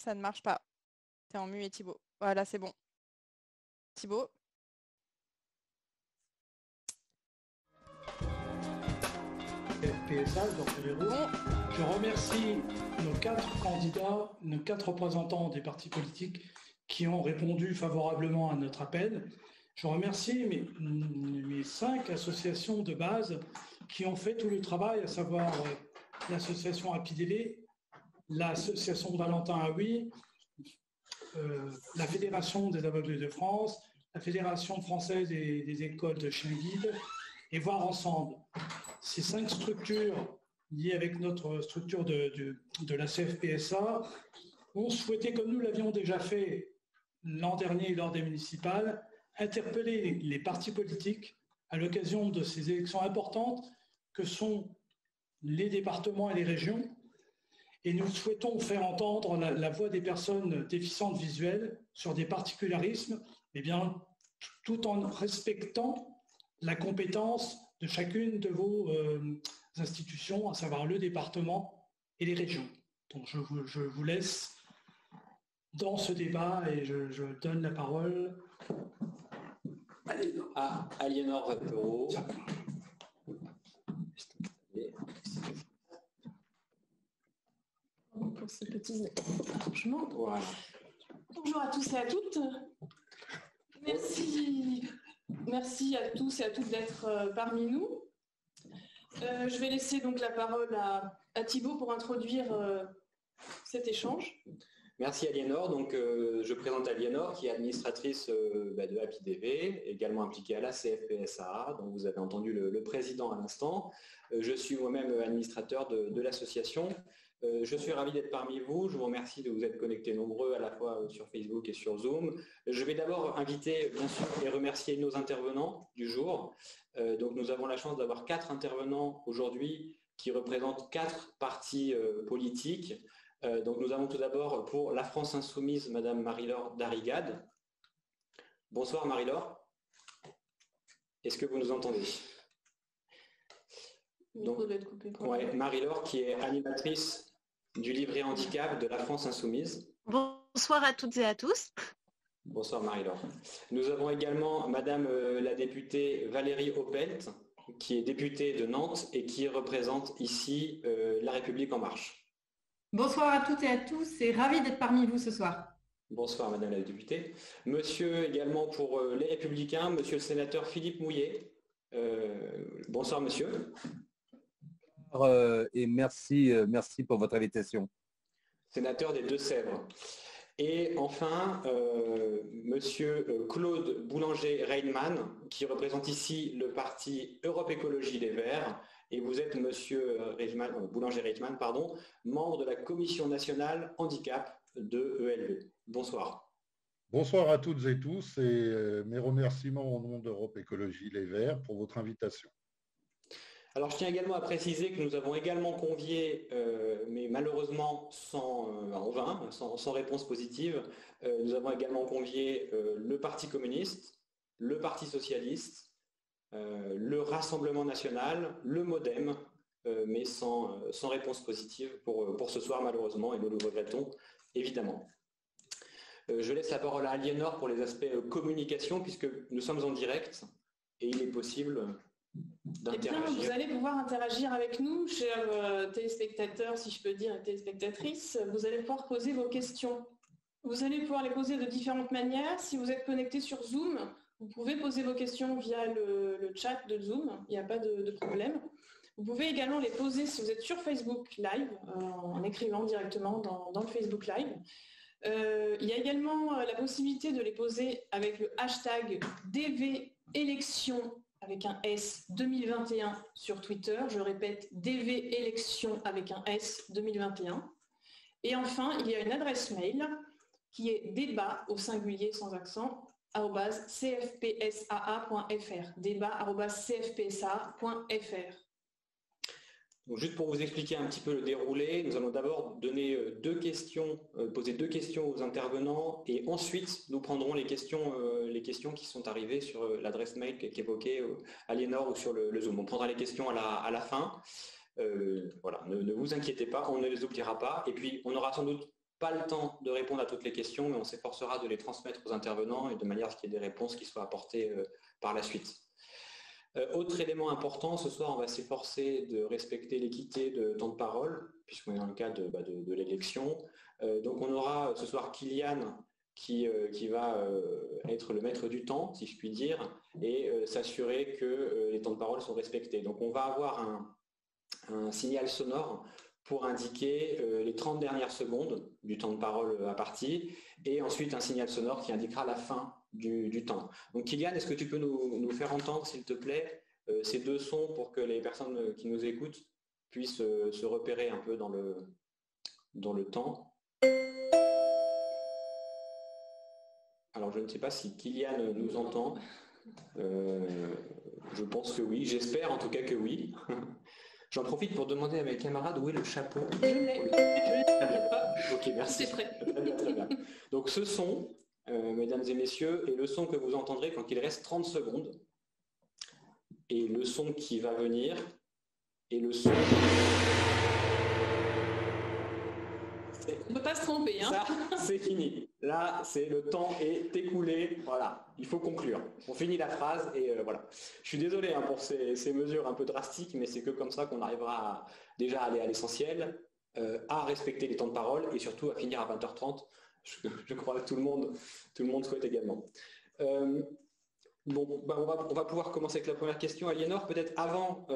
ça ne marche pas. T'es en muet, Thibaut. Voilà, c'est bon. Thibaut. FPSA, je remercie nos 4 candidats, nos 4 représentants des partis politiques qui ont répondu favorablement à notre appel. Je remercie mes 5 associations de base qui ont fait tout le travail, à savoir l'association APIDV, l'association Valentin Aoui, la Fédération des aveugles de France, la Fédération française des écoles de chiens guides, et Voir ensemble. Ces 5 structures liées avec notre structure de la CFPSA ont souhaité, comme nous l'avions déjà fait l'an dernier lors des municipales, interpeller les partis politiques à l'occasion de ces élections importantes que sont les départements et les régions. Et nous souhaitons faire entendre la voix des personnes déficientes visuelles sur des particularismes, tout en respectant la compétence de chacune de vos institutions, à savoir le département et les régions. Donc je vous laisse dans ce débat et je donne la parole à Aliénor Vapereau. Pour ces petits arrangements. Voilà. Bonjour à tous et à toutes. Merci à tous et à toutes d'être parmi nous. Je vais laisser donc la parole à Thibaut pour introduire cet échange. Merci Aliénor. Donc, je présente Aliénor qui est administratrice de APIDV, également impliquée à la CFPSA, dont vous avez entendu le président à l'instant. Je suis moi-même administrateur de l'association. Je suis ravi d'être parmi vous. Je vous remercie de vous être connectés nombreux à la fois sur Facebook et sur Zoom. Je vais d'abord inviter, bien sûr, et remercier nos intervenants du jour. Donc, nous avons la chance d'avoir 4 intervenants aujourd'hui qui représentent 4 partis politiques. Donc, nous avons tout d'abord pour la France Insoumise, Madame Marie-Laure Darrigade. Bonsoir Marie-Laure. Est-ce que vous nous entendez? Donc, Marie-Laure qui est animatrice du livret handicap de la France Insoumise. Bonsoir à toutes et à tous. Bonsoir Marie-Laure. Nous avons également Madame la députée Valérie Opelt, qui est députée de Nantes et qui représente ici La République En Marche. Bonsoir à toutes et à tous et ravi d'être parmi vous ce soir. Bonsoir Madame la députée. Monsieur également pour les Républicains, Monsieur le sénateur Philippe Mouillet. Bonsoir Monsieur. Et merci pour votre invitation. Sénateur des Deux-Sèvres. Et enfin, Monsieur Claude Boulanger-Reitman, qui représente ici le parti Europe Écologie Les Verts. Et vous êtes Monsieur Boulanger-Reitman, membre de la Commission nationale handicap de ELV. Bonsoir. Bonsoir à toutes et tous et mes remerciements au nom d'Europe Écologie Les Verts pour votre invitation. Alors, je tiens également à préciser que nous avons également convié, mais malheureusement en vain, sans réponse positive, nous avons également convié le Parti communiste, le Parti socialiste, le Rassemblement national, le MoDem, mais sans réponse positive pour ce soir malheureusement, et nous le regrettons évidemment. Je laisse la parole à Aliénor pour les aspects communication, puisque nous sommes en direct et il est possible d'interagir. Vous allez pouvoir interagir avec nous, chers téléspectateurs, si je peux dire, et téléspectatrices. Vous allez pouvoir poser vos questions. Vous allez pouvoir les poser de différentes manières. Si vous êtes connecté sur Zoom, vous pouvez poser vos questions via le chat de Zoom, il n'y a pas de problème. Vous pouvez également les poser si vous êtes sur Facebook Live, en écrivant directement dans le Facebook Live. Il y a également la possibilité de les poser avec le hashtag DVélections avec un S 2021 sur Twitter. Je répète, DVélections avec un S 2021. Et enfin, il y a une adresse mail qui est débat au singulier sans accent @cfpsaa.fr, débat@cfpsaa.fr. Donc, juste pour vous expliquer un petit peu le déroulé, nous allons d'abord donner poser deux questions aux intervenants et ensuite nous prendrons les questions qui sont arrivées sur l'adresse mail qu'évoquait Aliénor ou sur le Zoom. On prendra les questions à la fin. Voilà, ne vous inquiétez pas, on ne les oubliera pas. Et puis on aura sans doute pas le temps de répondre à toutes les questions, mais on s'efforcera de les transmettre aux intervenants et de manière à ce qu'il y ait des réponses qui soient apportées par la suite. Autre élément important, ce soir, on va s'efforcer de respecter l'équité de temps de parole, puisqu'on est dans le cadre de l'élection. Donc on aura ce soir Kylian qui va être le maître du temps, si je puis dire, et s'assurer que les temps de parole sont respectés. Donc on va avoir un signal sonore pour indiquer les 30 dernières secondes du temps de parole imparti, et ensuite un signal sonore qui indiquera la fin du temps. Donc Kylian, est-ce que tu peux nous faire entendre, s'il te plaît, ces deux sons pour que les personnes qui nous écoutent puissent se repérer un peu dans le temps? Alors je ne sais pas si Kylian nous entend. Je pense que oui, j'espère en tout cas que oui. J'en profite pour demander à mes camarades où est le chapeau. Je l'ai pas. Ok, merci. C'est prêt. Très bien, très bien. Donc ce son, mesdames et messieurs, est le son que vous entendrez quand il reste 30 secondes. Et le son qui va venir est le son... On ne peut pas se tromper. Hein. Ça, c'est fini. Là, le temps est écoulé. Voilà, il faut conclure. On finit la phrase et voilà. Je suis désolé pour ces mesures un peu drastiques, mais c'est que comme ça qu'on arrivera déjà à aller à l'essentiel, à respecter les temps de parole et surtout à finir à 20h30. Je crois que tout le monde souhaite également. On va pouvoir commencer avec la première question. Aliénor, peut-être avant,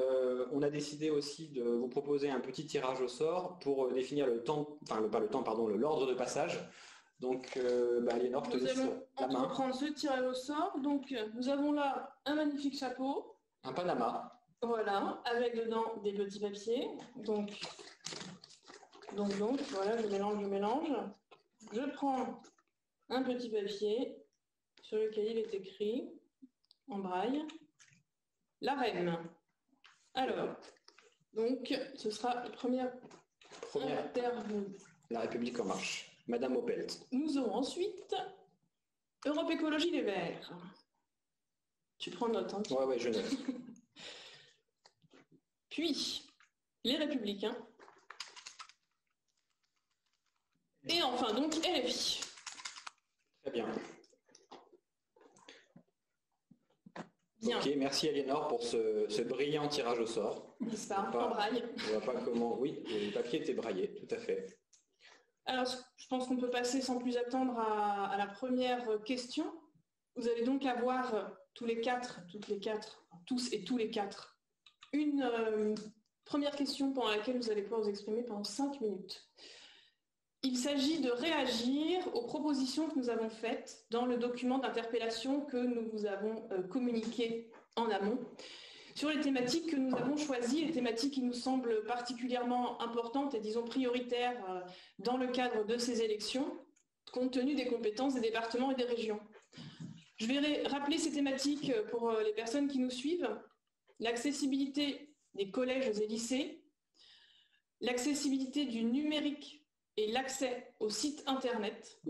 on a décidé aussi de vous proposer un petit tirage au sort pour définir l'ordre de passage. Donc, Aliénor, je te laisse la main. Prendre ce tirage au sort. Donc, nous avons là un magnifique chapeau. Un Panama. Voilà, avec dedans des petits papiers. Donc voilà, je mélange. Je prends un petit papier sur lequel il est écrit en braille la reine. Alors, donc, ce sera la première interview. La République en marche. Madame Opelt. Nous aurons ensuite Europe Écologie Les Verts. Tu prends note, hein? Ouais, je note. Puis, les Républicains. Et enfin, donc, LFI. Très bien. Bien. Ok, merci Aliénor pour ce brillant tirage au sort. N'est-ce pas, en braille. On voit pas comment... Oui, le papier était braillé, tout à fait. Alors, je pense qu'on peut passer sans plus attendre à la première question. Vous allez donc avoir tous et tous les quatre, une première question pendant laquelle vous allez pouvoir vous exprimer pendant 5 minutes. Il s'agit de réagir aux propositions que nous avons faites dans le document d'interpellation que nous vous avons communiqué en amont sur les thématiques que nous avons choisies, les thématiques qui nous semblent particulièrement importantes et disons prioritaires dans le cadre de ces élections, compte tenu des compétences des départements et des régions. Je vais rappeler ces thématiques pour les personnes qui nous suivent. L'accessibilité des collèges et lycées, l'accessibilité du numérique et l'accès au site internet,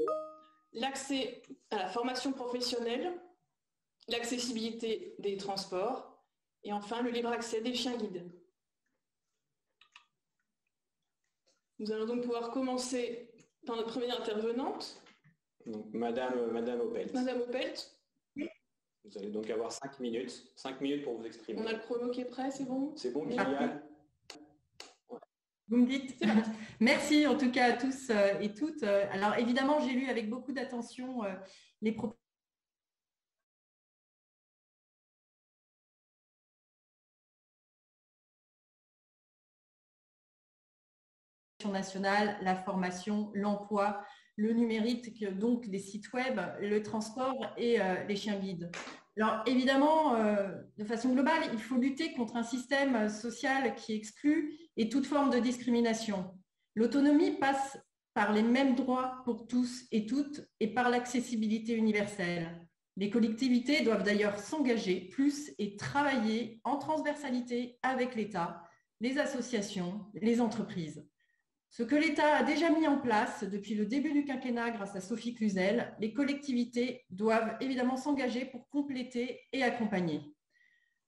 l'accès à la formation professionnelle, l'accessibilité des transports et enfin le libre accès des chiens guides. Nous allons donc pouvoir commencer par notre première intervenante. Donc, Madame Opelt. Madame Opelt. Vous allez donc avoir 5 minutes. 5 minutes pour vous exprimer. On a le chrono qui est prêt, c'est bon? C'est bon, Kylian? Vous me dites. Merci en tout cas à tous et toutes. Alors évidemment, j'ai lu avec beaucoup d'attention les propositions nationales, la formation, l'emploi, le numérique, donc les sites web, le transport et les chiens guides. Alors évidemment, de façon globale, il faut lutter contre un système social qui exclut et toute forme de discrimination. L'autonomie passe par les mêmes droits pour tous et toutes et par l'accessibilité universelle. Les collectivités doivent d'ailleurs s'engager plus et travailler en transversalité avec l'État, les associations, les entreprises. Ce que l'État a déjà mis en place depuis le début du quinquennat grâce à Sophie Cluzel, les collectivités doivent évidemment s'engager pour compléter et accompagner.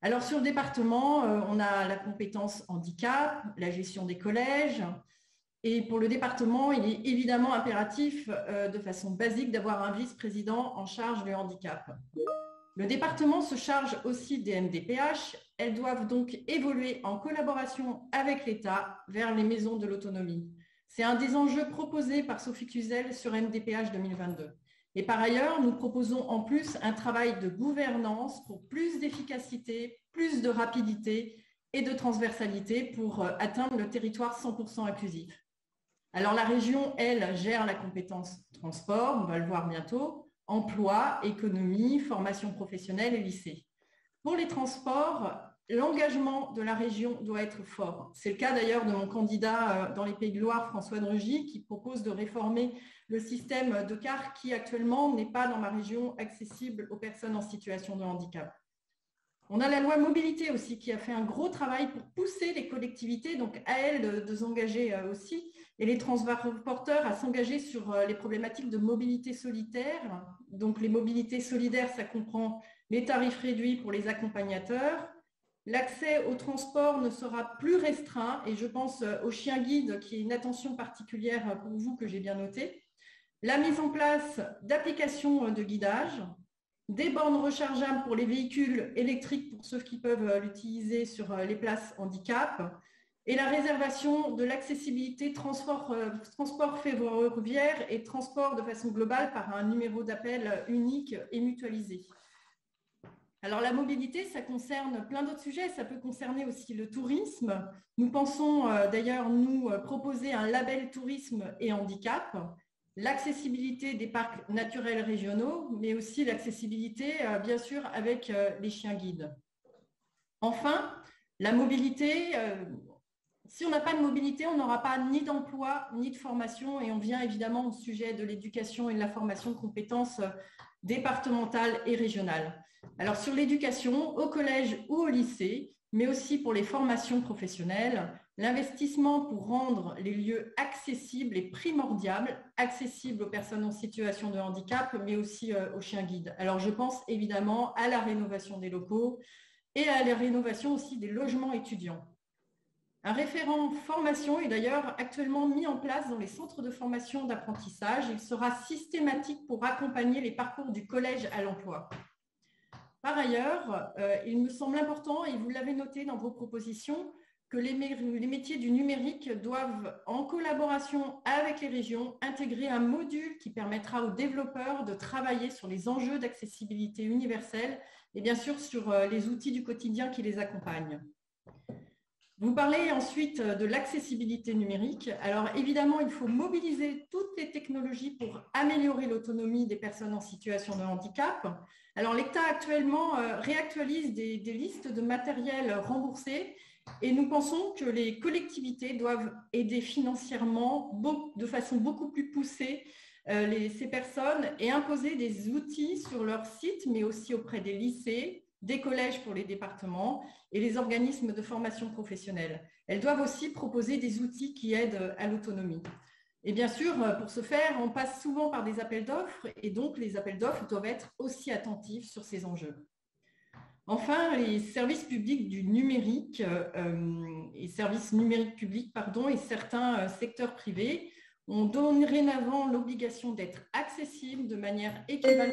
Alors sur le département, on a la compétence handicap, la gestion des collèges Et pour le département, il est évidemment impératif de façon basique d'avoir un vice-président en charge du handicap. Le département se charge aussi des MDPH. Elles doivent donc évoluer en collaboration avec l'État vers les maisons de l'autonomie. C'est un des enjeux proposés par Sophie Cluzel sur MDPH 2022. Et par ailleurs, nous proposons en plus un travail de gouvernance pour plus d'efficacité, plus de rapidité et de transversalité pour atteindre le territoire 100% inclusif. Alors la région, elle, gère la compétence transport, on va le voir bientôt, emploi, économie, formation professionnelle et lycée. Pour les transports, l'engagement de la région doit être fort. C'est le cas d'ailleurs de mon candidat dans les Pays de Loire, François Drugy, qui propose de réformer le système de car qui actuellement n'est pas dans ma région accessible aux personnes en situation de handicap. On a la loi mobilité aussi qui a fait un gros travail pour pousser les collectivités, donc à elles de s'engager aussi, et les transporteurs à s'engager sur les problématiques de mobilité solitaire. Donc les mobilités solidaires, ça comprend les tarifs réduits pour les accompagnateurs. L'accès au transport ne sera plus restreint, et je pense au chien guide qui est une attention particulière pour vous que j'ai bien noté. La mise en place d'applications de guidage, des bornes rechargeables pour les véhicules électriques pour ceux qui peuvent l'utiliser sur les places handicap, et la réservation de l'accessibilité transport ferroviaire et transport de façon globale par un numéro d'appel unique et mutualisé. Alors la mobilité, ça concerne plein d'autres sujets, ça peut concerner aussi le tourisme. Nous pensons d'ailleurs nous proposer un label tourisme et handicap, l'accessibilité des parcs naturels régionaux, mais aussi l'accessibilité bien sûr avec les chiens guides. Enfin, la mobilité, si on n'a pas de mobilité, on n'aura pas ni d'emploi ni de formation, et on vient évidemment au sujet de l'éducation et de la formation de compétences départementales et régionales. Alors sur l'éducation, au collège ou au lycée, mais aussi pour les formations professionnelles, l'investissement pour rendre les lieux accessibles est primordial, accessibles aux personnes en situation de handicap, mais aussi aux chiens guides. Alors je pense évidemment à la rénovation des locaux et à la rénovation aussi des logements étudiants. Un référent formation est d'ailleurs actuellement mis en place dans les centres de formation d'apprentissage. Il sera systématique pour accompagner les parcours du collège à l'emploi. Par ailleurs, il me semble important, et vous l'avez noté dans vos propositions, que les métiers du numérique doivent, en collaboration avec les régions, intégrer un module qui permettra aux développeurs de travailler sur les enjeux d'accessibilité universelle et bien sûr sur les outils du quotidien qui les accompagnent. Vous parlez ensuite de l'accessibilité numérique. Alors évidemment, il faut mobiliser toutes les technologies pour améliorer l'autonomie des personnes en situation de handicap. Alors l'État actuellement réactualise des listes de matériel remboursé, et nous pensons que les collectivités doivent aider financièrement de façon beaucoup plus poussée ces personnes et imposer des outils sur leur site, mais aussi auprès des lycées, des collèges pour les départements et les organismes de formation professionnelle. Elles doivent aussi proposer des outils qui aident à l'autonomie. Et bien sûr, pour ce faire, on passe souvent par des appels d'offres, et donc les appels d'offres doivent être aussi attentifs sur ces enjeux. Enfin, les services publics du numérique et services numériques publics, et certains secteurs privés ont dorénavant l'obligation d'être accessibles de manière équivalente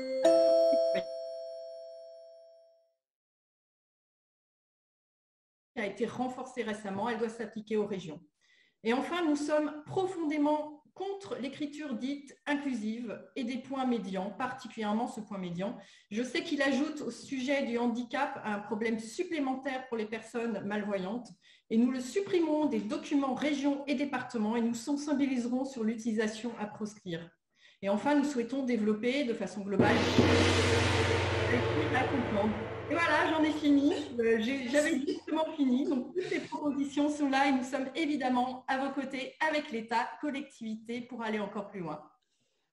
a été renforcée récemment, elle doit s'appliquer aux régions. Et enfin, nous sommes profondément contre l'écriture dite inclusive et des points médians, particulièrement ce point médian. Je sais qu'il ajoute au sujet du handicap un problème supplémentaire pour les personnes malvoyantes, et nous le supprimerons des documents régions et départements, et nous sensibiliserons sur l'utilisation à proscrire. Et enfin, nous souhaitons développer de façon globale à comprendre. Et voilà, j'en ai fini. J'avais justement fini. Donc, toutes ces propositions sont là, et nous sommes évidemment à vos côtés avec l'État, collectivité, pour aller encore plus loin.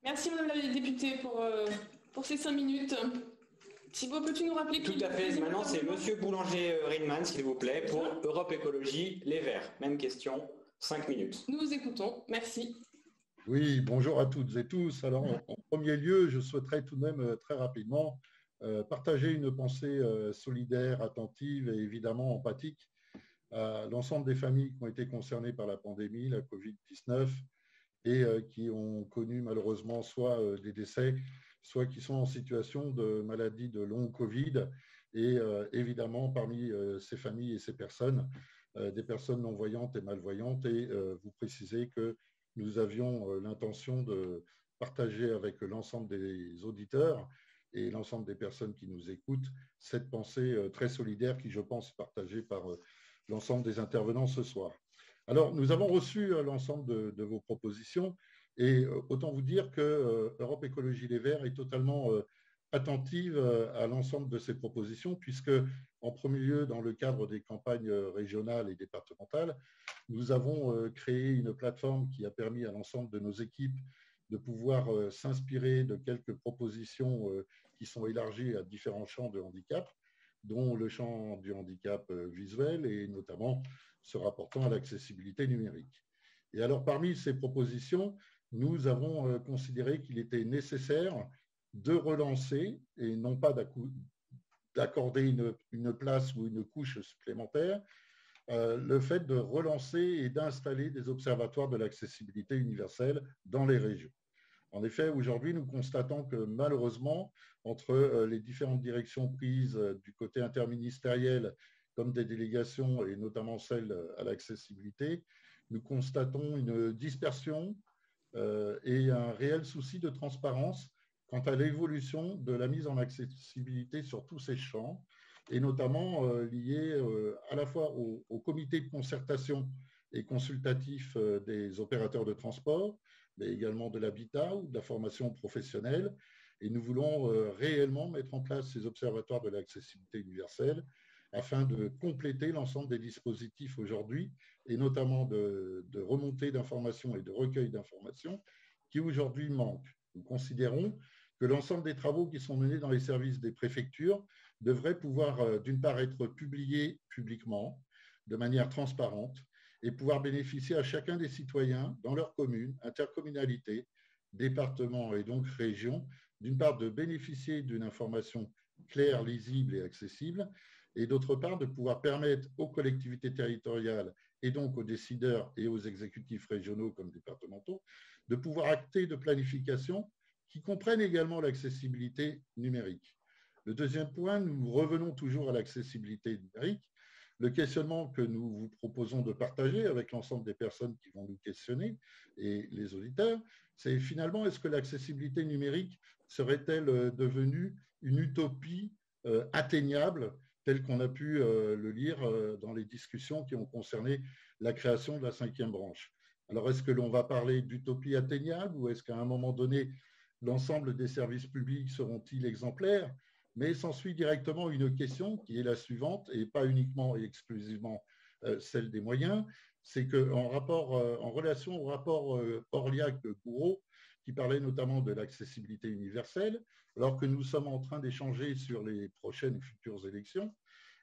Merci Madame la députée pour ces 5 minutes. Thibault, peux-tu nous rappeler Tout à fait. Maintenant, c'est Monsieur Boulanger-Reinmann, s'il vous plaît, pour Europe Écologie Les Verts. Même question, 5 minutes. Nous vous écoutons. Merci. Oui, bonjour à toutes et tous. Alors, en premier lieu, je souhaiterais tout de même très rapidement partager une pensée solidaire, attentive et évidemment empathique à l'ensemble des familles qui ont été concernées par la pandémie, la Covid-19, et qui ont connu malheureusement soit des décès, soit qui sont en situation de maladie de long Covid. Et évidemment, parmi ces familles et ces personnes, des personnes non-voyantes et malvoyantes. Et vous précisez que nous avions l'intention de partager avec l'ensemble des auditeurs et l'ensemble des personnes qui nous écoutent cette pensée très solidaire qui, je pense, est partagée par l'ensemble des intervenants ce soir. Alors, nous avons reçu l'ensemble de vos propositions et autant vous dire que Europe Écologie Les Verts est totalement attentive à l'ensemble de ces propositions puisque, en premier lieu, dans le cadre des campagnes régionales et départementales, nous avons créé une plateforme qui a permis à l'ensemble de nos équipes de pouvoir s'inspirer de quelques propositions qui sont élargies à différents champs de handicap, dont le champ du handicap visuel et notamment se rapportant à l'accessibilité numérique. Et alors, parmi ces propositions, nous avons considéré qu'il était nécessaire de relancer, et non pas d'accorder une place ou une couche supplémentaire, le fait de relancer et d'installer des observatoires de l'accessibilité universelle dans les régions. En effet, aujourd'hui, nous constatons que malheureusement, entre les différentes directions prises du côté interministériel, comme des délégations et notamment celle à l'accessibilité, nous constatons une dispersion et un réel souci de transparence quant à l'évolution de la mise en accessibilité sur tous ces champs, et notamment lié à la fois au comité de concertation et consultatif des opérateurs de transport, mais également de l'habitat ou de la formation professionnelle. Et nous voulons réellement mettre en place ces observatoires de l'accessibilité universelle afin de compléter l'ensemble des dispositifs aujourd'hui, et notamment de remontée d'informations et de recueil d'informations qui aujourd'hui manquent. Nous considérons que l'ensemble des travaux qui sont menés dans les services des préfectures devraient pouvoir, d'une part, être publiés publiquement, de manière transparente, et pouvoir bénéficier à chacun des citoyens dans leur commune, intercommunalité, département et donc région, d'une part, de bénéficier d'une information claire, lisible et accessible, et d'autre part, de pouvoir permettre aux collectivités territoriales et donc aux décideurs et aux exécutifs régionaux comme départementaux de pouvoir acter de planification qui comprennent également l'accessibilité numérique. Le deuxième point, nous revenons toujours à l'accessibilité numérique. Le questionnement que nous vous proposons de partager avec l'ensemble des personnes qui vont nous questionner et les auditeurs, c'est finalement, est-ce que l'accessibilité numérique serait-elle devenue une utopie atteignable telle qu'on a pu le lire dans les discussions qui ont concerné la création de la 5e branche? Alors, est-ce que l'on va parler d'utopie atteignable ou est-ce qu'à un moment donné, l'ensemble des services publics seront-ils exemplaires? Mais s'ensuit directement une question qui est la suivante, et pas uniquement et exclusivement celle des moyens, c'est qu'en relation au rapport Orliac-Gouraud, qui parlait notamment de l'accessibilité universelle, alors que nous sommes en train d'échanger sur les prochaines et futures élections,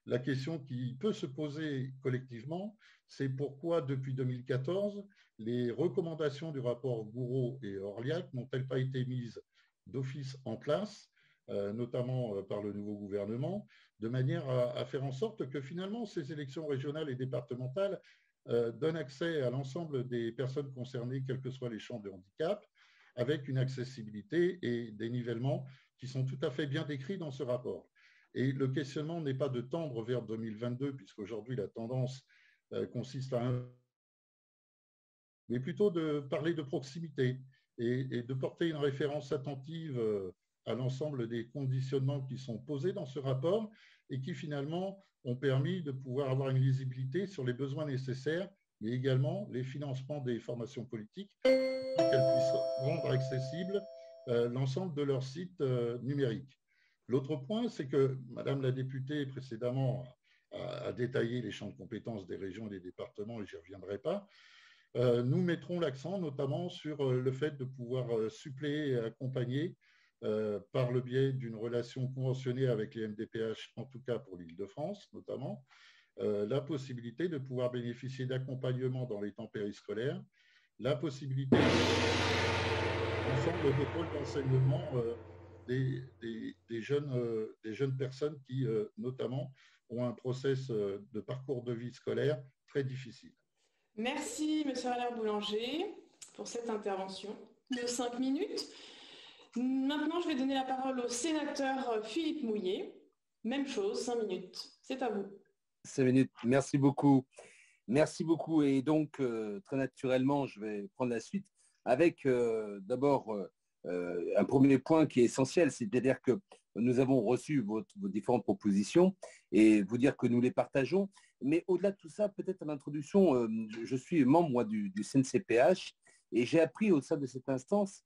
la question qui peut se poser collectivement, c'est pourquoi depuis 2014, les recommandations du rapport Gouraud et Orliac n'ont-elles pas été mises d'office en place, notamment par le nouveau gouvernement, de manière à faire en sorte que finalement ces élections régionales et départementales donnent accès à l'ensemble des personnes concernées, quels que soient les champs de handicap, avec une accessibilité et des nivellements qui sont tout à fait bien décrits dans ce rapport. Et le questionnement n'est pas de tendre vers 2022, puisqu'aujourd'hui la tendance consiste à mais plutôt de parler de proximité et de porter une référence attentive à l'ensemble des conditionnements qui sont posés dans ce rapport et qui finalement ont permis de pouvoir avoir une lisibilité sur les besoins nécessaires, mais également les financements des formations politiques pour qu'elles puissent rendre accessible l'ensemble de leurs sites numériques. L'autre point, c'est que Madame la députée précédemment a détaillé les champs de compétences des régions et des départements, et je n'y reviendrai pas. Nous mettrons l'accent notamment sur le fait de pouvoir suppléer et accompagner par le biais d'une relation conventionnée avec les MDPH, en tout cas pour l'Île-de-France notamment, la possibilité de pouvoir bénéficier d'accompagnement dans les temps périscolaires, la possibilité d'ensemble de pôles d'enseignement des jeunes personnes qui notamment ont un process de parcours de vie scolaire très difficile. Merci, Monsieur Alain Boulanger, pour cette intervention de 5 minutes. Maintenant, je vais donner la parole au sénateur Philippe Mouillet. Même chose, 5 minutes. C'est à vous. 5 minutes. Merci beaucoup. Merci beaucoup. Et donc, très naturellement, je vais prendre la suite avec d'abord un premier point qui est essentiel, c'est-à-dire que nous avons reçu vos différentes propositions et vous dire que nous les partageons. Mais au-delà de tout ça, peut-être en introduction, je suis membre moi, du CNCPH et j'ai appris au sein de cette instance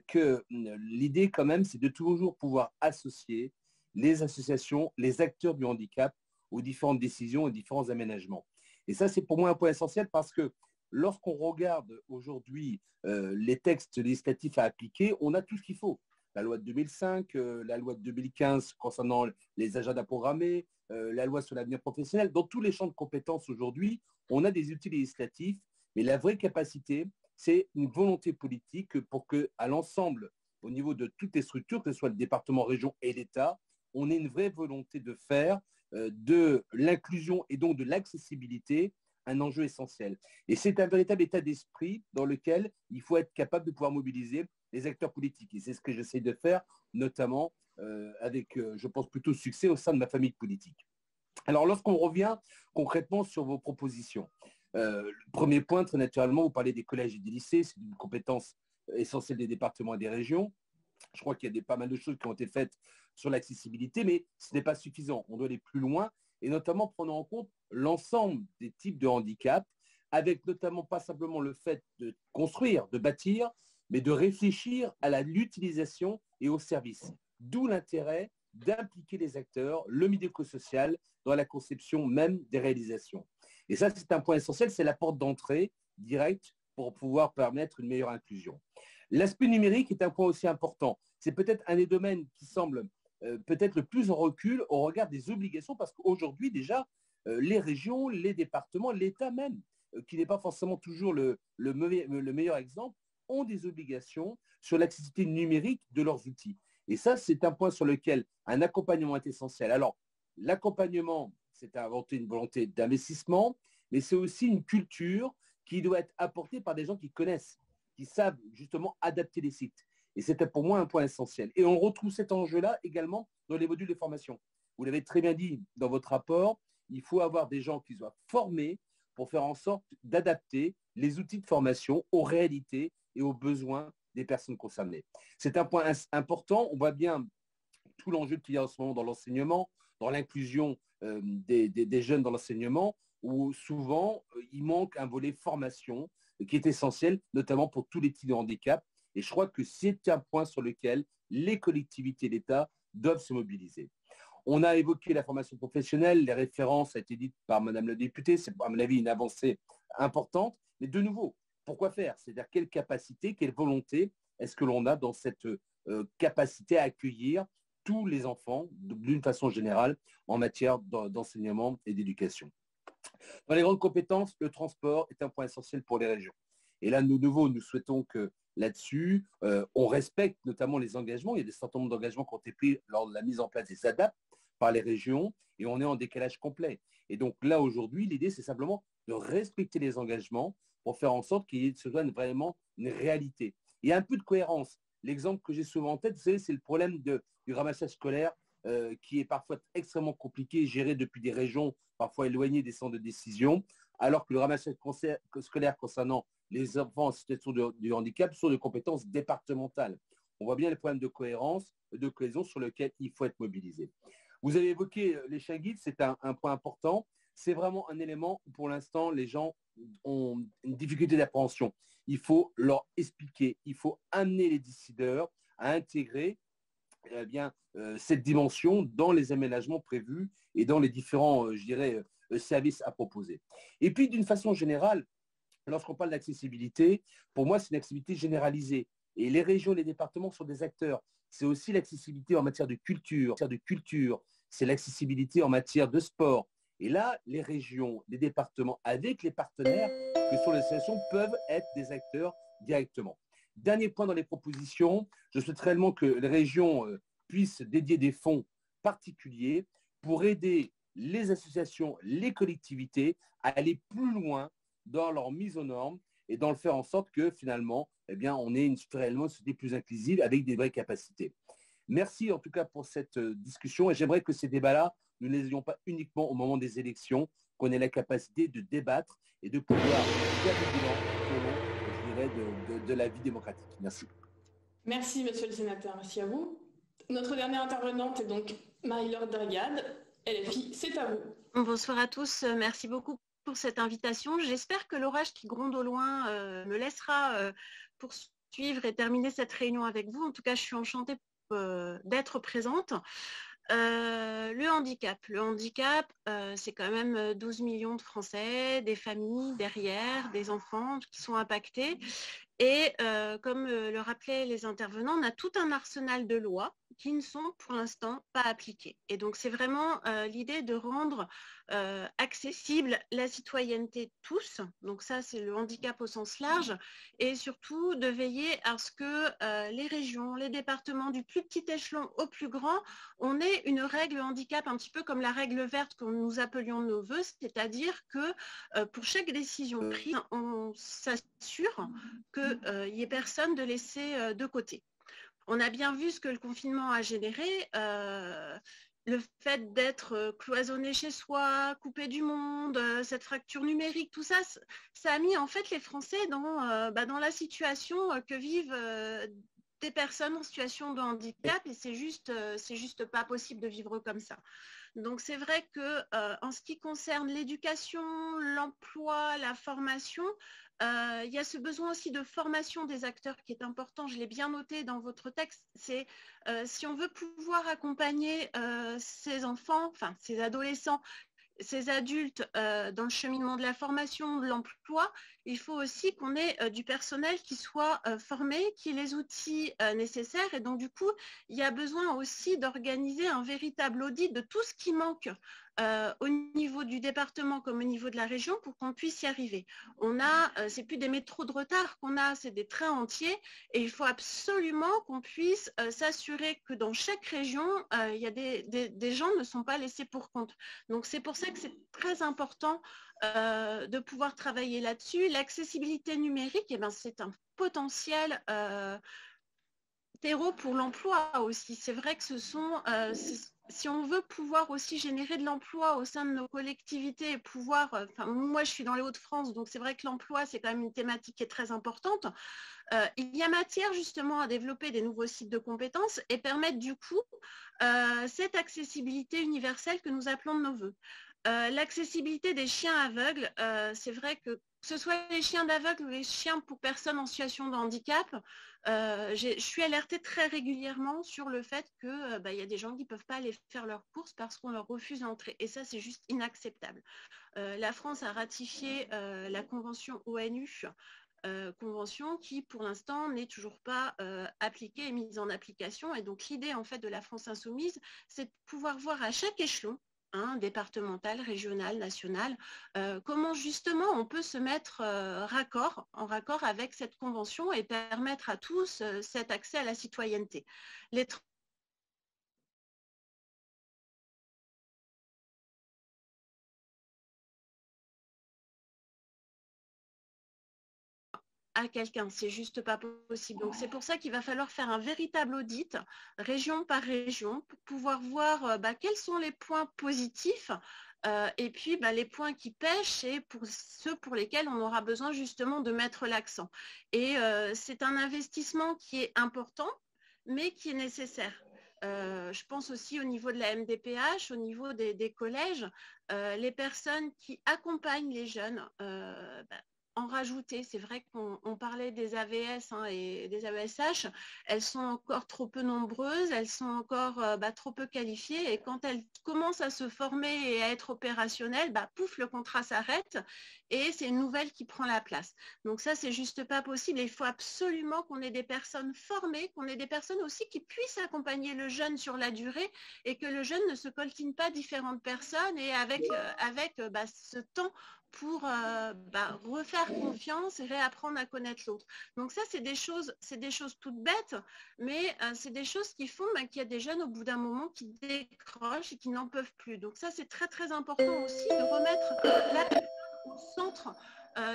que l'idée quand même, c'est de toujours pouvoir associer les associations, les acteurs du handicap aux différentes décisions, aux différents aménagements. Et ça, c'est pour moi un point essentiel parce que lorsqu'on regarde aujourd'hui les textes législatifs à appliquer, on a tout ce qu'il faut. La loi de 2005, la loi de 2015 concernant les agendas programmés, la loi sur l'avenir professionnel. Dans tous les champs de compétences aujourd'hui, on a des outils législatifs, mais la vraie capacité, c'est une volonté politique pour qu'à l'ensemble, au niveau de toutes les structures, que ce soit le département, région et l'État, on ait une vraie volonté de faire de l'inclusion et donc de l'accessibilité un enjeu essentiel. Et c'est un véritable état d'esprit dans lequel il faut être capable de pouvoir mobiliser les acteurs politiques. Et c'est ce que j'essaie de faire, notamment avec, je pense, plutôt succès au sein de ma famille politique. Alors, lorsqu'on revient concrètement sur vos propositions, le premier point, très naturellement, vous parlez des collèges et des lycées, c'est une compétence essentielle des départements et des régions. Je crois qu'il y a pas mal de choses qui ont été faites sur l'accessibilité, mais ce n'est pas suffisant. On doit aller plus loin et notamment prendre en compte l'ensemble des types de handicap, avec notamment pas simplement le fait de construire, de bâtir, mais de réfléchir à l'utilisation et au service. D'où l'intérêt d'impliquer les acteurs, le médico-social, dans la conception même des réalisations. Et ça, c'est un point essentiel, c'est la porte d'entrée directe pour pouvoir permettre une meilleure inclusion. L'aspect numérique est un point aussi important. C'est peut-être un des domaines qui semble peut-être le plus en recul au regard des obligations, parce qu'aujourd'hui déjà, les régions, les départements, l'État même, qui n'est pas forcément toujours le meilleur exemple, ont des obligations sur l'accessibilité numérique de leurs outils. Et ça, c'est un point sur lequel un accompagnement est essentiel. Alors, l'accompagnement, c'est avant tout une volonté d'investissement, mais c'est aussi une culture qui doit être apportée par des gens qui connaissent, qui savent justement adapter les sites. Et c'était pour moi un point essentiel. Et on retrouve cet enjeu-là également dans les modules de formation. Vous l'avez très bien dit dans votre rapport, il faut avoir des gens qui soient formés pour faire en sorte d'adapter les outils de formation aux réalités et aux besoins des personnes concernées. C'est un point important. On voit bien tout l'enjeu qu'il y a en ce moment dans l'enseignement, dans l'inclusion des jeunes dans l'enseignement, où souvent, il manque un volet formation qui est essentiel, notamment pour tous les types de handicap. Et je crois que c'est un point sur lequel les collectivités et l'État doivent se mobiliser. On a évoqué la formation professionnelle, les références, ça a été dit par Madame la députée, c'est à mon avis une avancée importante. Mais de nouveau, pourquoi faire? C'est-à-dire quelle capacité, quelle volonté est-ce que l'on a dans cette capacité à accueillir tous les enfants d'une façon générale en matière d'enseignement et d'éducation. Dans les grandes compétences, le transport est un point essentiel pour les régions. Et là, de nouveau, nous souhaitons que là-dessus, on respecte notamment les engagements. Il y a des certain nombre d'engagements qui ont été pris lors de la mise en place des ADAP par les régions et on est en décalage complet. Et donc là, aujourd'hui, l'idée, c'est simplement de respecter les engagements pour faire en sorte qu'il y ait vraiment une réalité. Il y a un peu de cohérence. L'exemple que j'ai souvent en tête, c'est le problème du ramassage scolaire qui est parfois extrêmement compliqué, géré depuis des régions parfois éloignées des centres de décision, alors que le ramassage scolaire concernant les enfants en situation de handicap sont de compétences départementales. On voit bien les problèmes de cohérence, de cohésion sur lesquels il faut être mobilisé. Vous avez évoqué les chiens guides, c'est un point important. C'est vraiment un élément où pour l'instant, les gens ont une difficulté d'appréhension. Il faut leur expliquer, il faut amener les décideurs à intégrer cette dimension dans les aménagements prévus et dans les différents, services à proposer. Et puis, d'une façon générale, lorsqu'on parle d'accessibilité, pour moi, c'est une accessibilité généralisée. Et les régions et les départements sont des acteurs. C'est aussi l'accessibilité en matière de culture. C'est l'accessibilité en matière de sport. Et là, les régions, les départements, avec les partenaires que sont les associations, peuvent être des acteurs directement. Dernier point dans les propositions, je souhaite réellement que les régions puissent dédier des fonds particuliers pour aider les associations, les collectivités à aller plus loin dans leur mise aux normes et dans le faire en sorte que finalement, eh bien, on ait réellement une société plus inclusive avec des vraies capacités. Merci en tout cas pour cette discussion et j'aimerais que ces débats-là, nous ne les ayons pas uniquement au moment des élections, qu'on ait la capacité de débattre et de pouvoir faire des bilans au long, je dirais, de la vie démocratique. Merci. Merci, monsieur le sénateur. Merci à vous. Notre dernière intervenante est donc Marie-Laure Derriade, LFI. C'est à vous. Bonsoir à tous. Merci beaucoup pour cette invitation. J'espère que l'orage qui gronde au loin me laissera poursuivre et terminer cette réunion avec vous. En tout cas, je suis enchantée d'être présente. Le handicap, c'est quand même 12 millions de Français, des familles derrière, des enfants qui sont impactés. Et comme le rappelaient les intervenants, on a tout un arsenal de lois qui ne sont pour l'instant pas appliquées. Et donc c'est vraiment l'idée de rendre accessible la citoyenneté tous. Donc ça, c'est le handicap au sens large. Et surtout de veiller à ce que les régions, les départements, du plus petit échelon au plus grand, on ait une règle handicap un petit peu comme la règle verte que nous appelions de nos voeux, c'est-à-dire que pour chaque décision prise, on s'assure qu'il n'y ait personne de laissé de côté. On a bien vu ce que le confinement a généré. Le fait d'être cloisonné chez soi, coupé du monde, cette fracture numérique, tout ça, ça a mis en fait les Français dans la situation que vivent des personnes en situation de handicap et c'est juste pas possible de vivre comme ça. Donc c'est vrai que en ce qui concerne l'éducation, l'emploi, la formation, il y a ce besoin aussi de formation des acteurs qui est important, je l'ai bien noté dans votre texte, c'est si on veut pouvoir accompagner ces enfants, enfin ces adolescents, ces adultes dans le cheminement de la formation, de l'emploi, il faut aussi qu'on ait du personnel qui soit formé, qui ait les outils nécessaires. Et donc, du coup, il y a besoin aussi d'organiser un véritable audit de tout ce qui manque au niveau du département comme au niveau de la région pour qu'on puisse y arriver. On a, c'est plus des métros de retard qu'on a, c'est des trains entiers et il faut absolument qu'on puisse s'assurer que dans chaque région, il y a des gens ne sont pas laissés pour compte. Donc c'est pour ça que c'est très important de pouvoir travailler là-dessus. L'accessibilité numérique, eh ben, c'est un potentiel terreau pour l'emploi aussi. C'est vrai que ce sont si on veut pouvoir aussi générer de l'emploi au sein de nos collectivités et pouvoir, moi je suis dans les Hauts-de-France, donc c'est vrai que l'emploi c'est quand même une thématique qui est très importante. Il y a matière justement à développer des nouveaux sites de compétences et permettre du coup cette accessibilité universelle que nous appelons de nos voeux. L'accessibilité des chiens aveugles, c'est vrai que ce soit les chiens d'aveugles ou les chiens pour personnes en situation de handicap, je suis alertée très régulièrement sur le fait qu'il y a des gens qui ne peuvent pas aller faire leurs courses parce qu'on leur refuse l'entrée. Et ça, c'est juste inacceptable. La France a ratifié la convention ONU, convention qui, pour l'instant, n'est toujours pas appliquée et mise en application. Et donc, l'idée, en fait, de la France insoumise, c'est de pouvoir voir à chaque échelon, départemental, régional, national, comment justement on peut se mettre en raccord avec cette convention et permettre à tous cet accès à la citoyenneté. À quelqu'un, c'est juste pas possible. Donc c'est pour ça qu'il va falloir faire un véritable audit, région par région, pour pouvoir voir quels sont les points positifs et puis les points qui pêchent et pour ceux pour lesquels on aura besoin justement de mettre l'accent. Et c'est un investissement qui est important, mais qui est nécessaire. Je pense aussi au niveau de la MDPH, au niveau des collèges, les personnes qui accompagnent les jeunes, en rajouter. C'est vrai qu'on parlait des AVS et des AESH, elles sont encore trop peu nombreuses, elles sont encore trop peu qualifiées et quand elles commencent à se former et à être opérationnelles, pouf, le contrat s'arrête et c'est une nouvelle qui prend la place. Donc ça, c'est juste pas possible et il faut absolument qu'on ait des personnes formées, qu'on ait des personnes aussi qui puissent accompagner le jeune sur la durée et que le jeune ne se coltine pas différentes personnes et avec ce temps pour refaire confiance et réapprendre à connaître l'autre. Donc ça, c'est des choses toutes bêtes, mais c'est des choses qui font qu'il y a des jeunes au bout d'un moment qui décrochent et qui n'en peuvent plus. Donc ça, c'est très très important aussi de remettre la personne au centre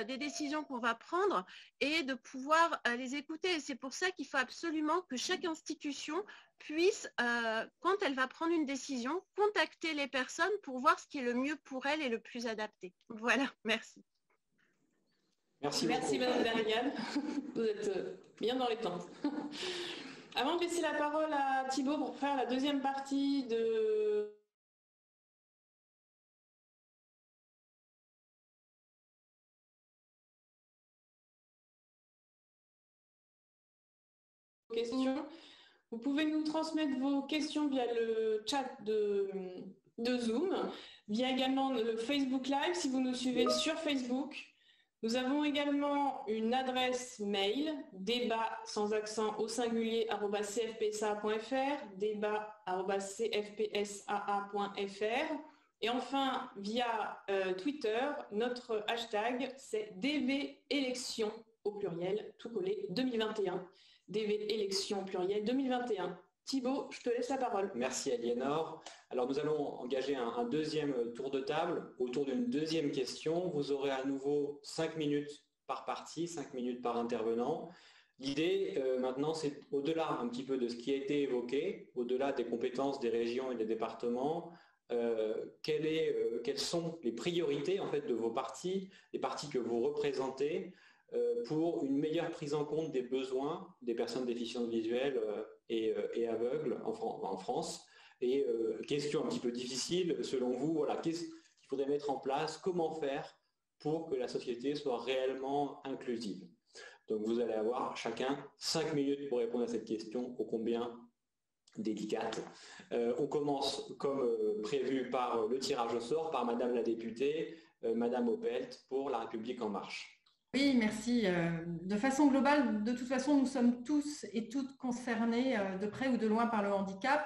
des décisions qu'on va prendre et de pouvoir les écouter. Et c'est pour ça qu'il faut absolument que chaque institution puisse, quand elle va prendre une décision, contacter les personnes pour voir ce qui est le mieux pour elle et le plus adapté. Voilà, merci. Merci Madame Derrigal. Vous êtes bien dans les temps. Avant de laisser la parole à Thibaut pour faire la deuxième partie de questions. Vous pouvez nous transmettre vos questions via le chat de Zoom, via également le Facebook Live si vous nous suivez sur Facebook. Nous avons également une adresse mail, débat sans accent au singulier @cfpsa.fr, débat@cfpsaa.fr. Et enfin, via Twitter, notre hashtag, c'est DVélection au pluriel, tout collé, 2021. DV élection pluriel 2021. Thibaut, je te laisse la parole. Merci Aliénor. Alors nous allons engager un deuxième tour de table autour d'une deuxième question. Vous aurez à nouveau 5 minutes par partie, 5 minutes par intervenant. L'idée maintenant, c'est au-delà un petit peu de ce qui a été évoqué, au-delà des compétences des régions et des départements, quelles sont les priorités en fait de vos partis, les partis que vous représentez, pour une meilleure prise en compte des besoins des personnes déficientes visuelles et aveugles en France. Et question un petit peu difficile, selon vous, voilà, qu'est-ce qu'il faudrait mettre en place, comment faire pour que la société soit réellement inclusive. Donc vous allez avoir chacun 5 minutes pour répondre à cette question, ô combien délicate. On commence comme prévu par le tirage au sort, par Madame la députée, Madame Opelt, pour La République En Marche. Oui, merci. De façon globale, de toute façon, nous sommes tous et toutes concernés de près ou de loin par le handicap.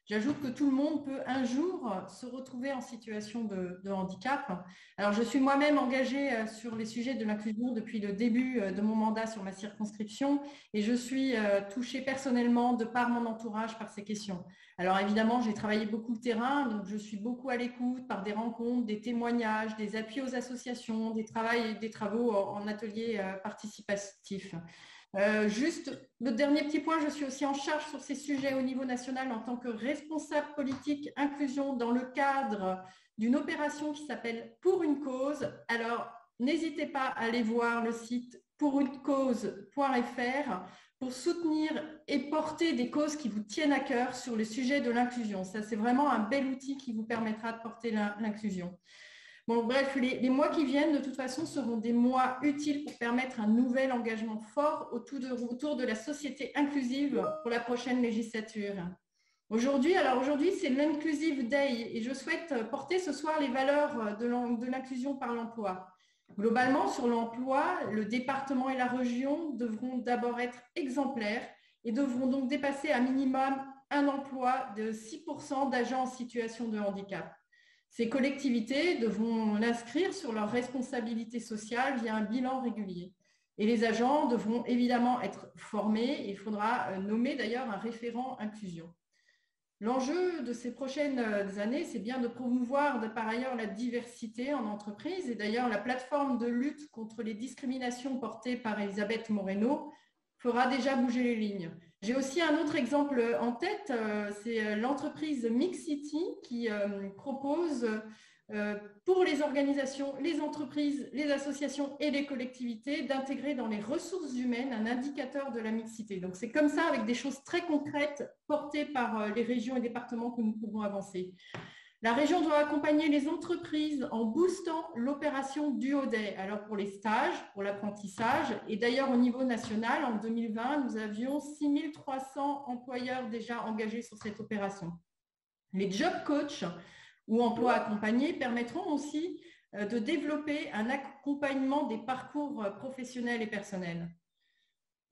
J'ajoute que tout le monde peut un jour se retrouver en situation de handicap. Alors, je suis moi-même engagée sur les sujets de l'inclusion depuis le début de mon mandat sur ma circonscription et je suis touchée personnellement de par mon entourage par ces questions. Alors, évidemment, j'ai travaillé beaucoup le terrain, donc je suis beaucoup à l'écoute par des rencontres, des témoignages, des appuis aux associations, des travaux en ateliers participatifs. Juste le dernier petit point, je suis aussi en charge sur ces sujets au niveau national en tant que responsable politique inclusion dans le cadre d'une opération qui s'appelle Pour une cause. Alors, n'hésitez pas à aller voir le site pourunecause.fr pour soutenir et porter des causes qui vous tiennent à cœur sur le sujet de l'inclusion. Ça, c'est vraiment un bel outil qui vous permettra de porter l'inclusion. Bon, bref, les mois qui viennent, de toute façon, seront des mois utiles pour permettre un nouvel engagement fort autour de la société inclusive pour la prochaine législature. Aujourd'hui, c'est l'Inclusive Day et je souhaite porter ce soir les valeurs de l'inclusion par l'emploi. Globalement, sur l'emploi, le département et la région devront d'abord être exemplaires et devront donc dépasser à minimum un emploi de 6% d'agents en situation de handicap. Ces collectivités devront l'inscrire sur leur responsabilité sociale via un bilan régulier. Et les agents devront évidemment être formés. Il faudra nommer d'ailleurs un référent inclusion. L'enjeu de ces prochaines années, c'est bien de promouvoir par ailleurs la diversité en entreprise. Et d'ailleurs, la plateforme de lutte contre les discriminations portée par Elisabeth Moreno fera déjà bouger les lignes. J'ai aussi un autre exemple en tête, c'est l'entreprise Mixity qui propose pour les organisations, les entreprises, les associations et les collectivités d'intégrer dans les ressources humaines un indicateur de la mixité. Donc c'est comme ça, avec des choses très concrètes portées par les régions et départements que nous pourrons avancer. La région doit accompagner les entreprises en boostant l'opération Duo Day. Alors pour les stages, pour l'apprentissage, et d'ailleurs au niveau national, en 2020, nous avions 6300 employeurs déjà engagés sur cette opération. Les job coachs ou emplois accompagnés permettront aussi de développer un accompagnement des parcours professionnels et personnels.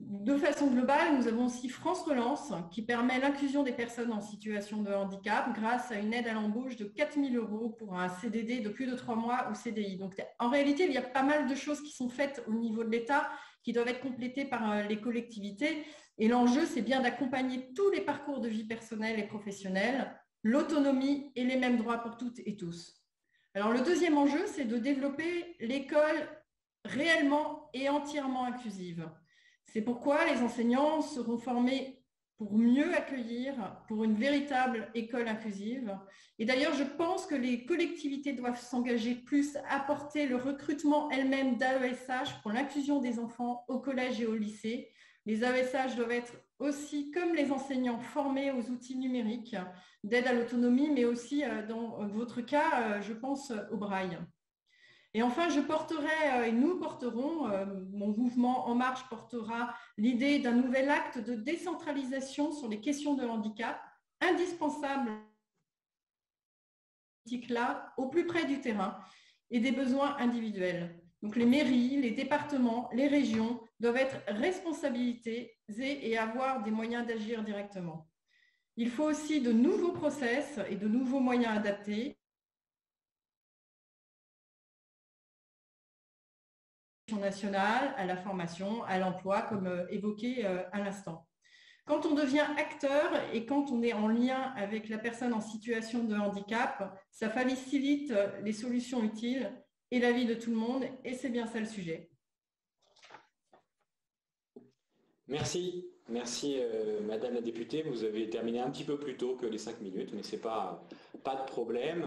De façon globale, nous avons aussi France Relance qui permet l'inclusion des personnes en situation de handicap grâce à une aide à l'embauche de 4 000 € pour un CDD de plus de 3 mois ou CDI. Donc, en réalité, il y a pas mal de choses qui sont faites au niveau de l'État qui doivent être complétées par les collectivités. Et l'enjeu, c'est bien d'accompagner tous les parcours de vie personnelle et professionnelle, l'autonomie et les mêmes droits pour toutes et tous. Alors, le deuxième enjeu, c'est de développer l'école réellement et entièrement inclusive. C'est pourquoi les enseignants seront formés pour mieux accueillir, pour une véritable école inclusive. Et d'ailleurs, je pense que les collectivités doivent s'engager plus à porter le recrutement elles-mêmes d'AESH pour l'inclusion des enfants au collège et au lycée. Les AESH doivent être aussi, comme les enseignants, formés aux outils numériques d'aide à l'autonomie, mais aussi, dans votre cas, je pense au braille. Et enfin, je porterai, et nous porterons, mon mouvement En Marche portera l'idée d'un nouvel acte de décentralisation sur les questions de handicap, indispensable là, au plus près du terrain et des besoins individuels. Donc les mairies, les départements, les régions doivent être responsabilisées et avoir des moyens d'agir directement. Il faut aussi de nouveaux process et de nouveaux moyens adaptés. Nationale, à la formation, à l'emploi, comme évoqué à l'instant. Quand on devient acteur et quand on est en lien avec la personne en situation de handicap, ça facilite les solutions utiles et la vie de tout le monde, et c'est bien ça le sujet. Merci. Merci, Madame la députée. Vous avez terminé un petit peu plus tôt que les 5 minutes, mais ce n'est pas de problème.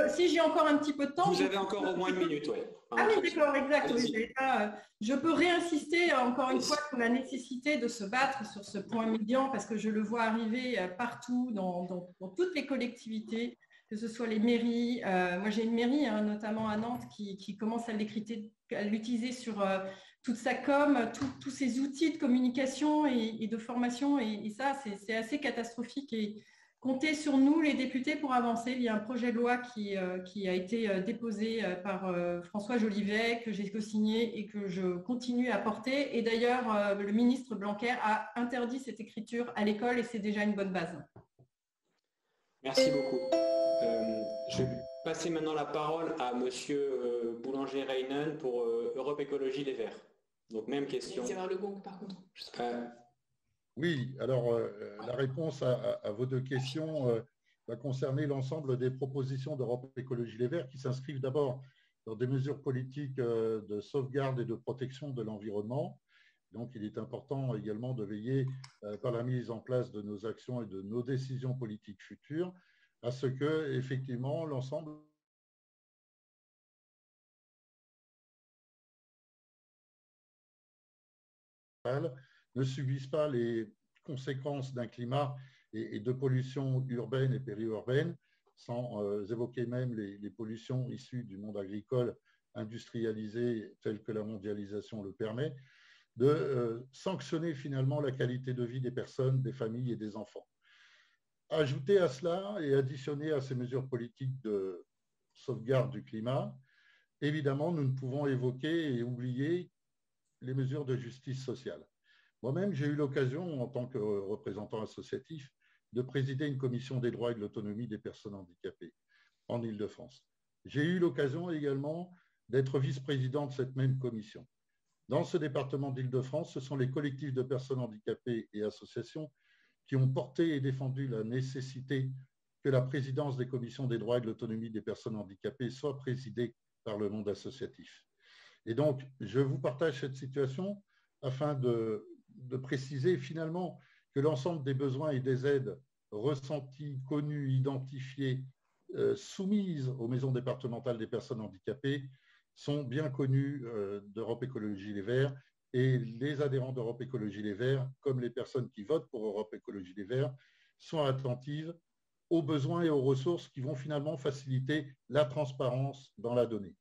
Si j'ai encore un petit peu de temps... Vous avez encore au moins une minute, oui. Ah oui, d'accord, exact. Oui, je peux réinsister encore une fois sur la nécessité de se battre sur ce point médian, parce que je le vois arriver partout, dans toutes les collectivités, que ce soit les mairies. Moi, j'ai une mairie, notamment à Nantes, qui commence à l'utiliser sur... toute sa com, tous ces outils de communication et de formation, et ça, c'est assez catastrophique. Et comptez sur nous, les députés, pour avancer. Il y a un projet de loi qui a été déposé par François Jolivet, que j'ai co-signé et que je continue à porter. Et d'ailleurs, le ministre Blanquer a interdit cette écriture à l'école, et c'est déjà une bonne base. Merci beaucoup. Je vais passer maintenant la parole à Monsieur Boulanger-Reinen pour Europe Écologie Les Verts. Donc, même question. C'est vers le gong, par contre. Oui, alors la réponse à vos deux questions va concerner l'ensemble des propositions d'Europe Écologie Les Verts qui s'inscrivent d'abord dans des mesures politiques de sauvegarde et de protection de l'environnement. Donc, il est important également de veiller par la mise en place de nos actions et de nos décisions politiques futures à ce que, effectivement, l'ensemble ne subissent pas les conséquences d'un climat et de pollution urbaine et périurbaine, sans évoquer même les pollutions issues du monde agricole industrialisé tel que la mondialisation le permet, de sanctionner finalement la qualité de vie des personnes, des familles et des enfants. Ajouter à cela et additionner à ces mesures politiques de sauvegarde du climat, évidemment, nous ne pouvons évoquer et oublier les mesures de justice sociale. Moi-même, j'ai eu l'occasion, en tant que représentant associatif, de présider une commission des droits et de l'autonomie des personnes handicapées en Île-de-France. J'ai eu l'occasion également d'être vice-président de cette même commission. Dans ce département d'Île-de-France, ce sont les collectifs de personnes handicapées et associations qui ont porté et défendu la nécessité que la présidence des commissions des droits et de l'autonomie des personnes handicapées soit présidée par le monde associatif. Et donc, je vous partage cette situation afin de préciser finalement que l'ensemble des besoins et des aides ressentis, connus, identifiés, soumises aux maisons départementales des personnes handicapées sont bien connus d'Europe Écologie Les Verts, et les adhérents d'Europe Écologie Les Verts, comme les personnes qui votent pour Europe Écologie Les Verts, sont attentives aux besoins et aux ressources qui vont finalement faciliter la transparence dans la donnée.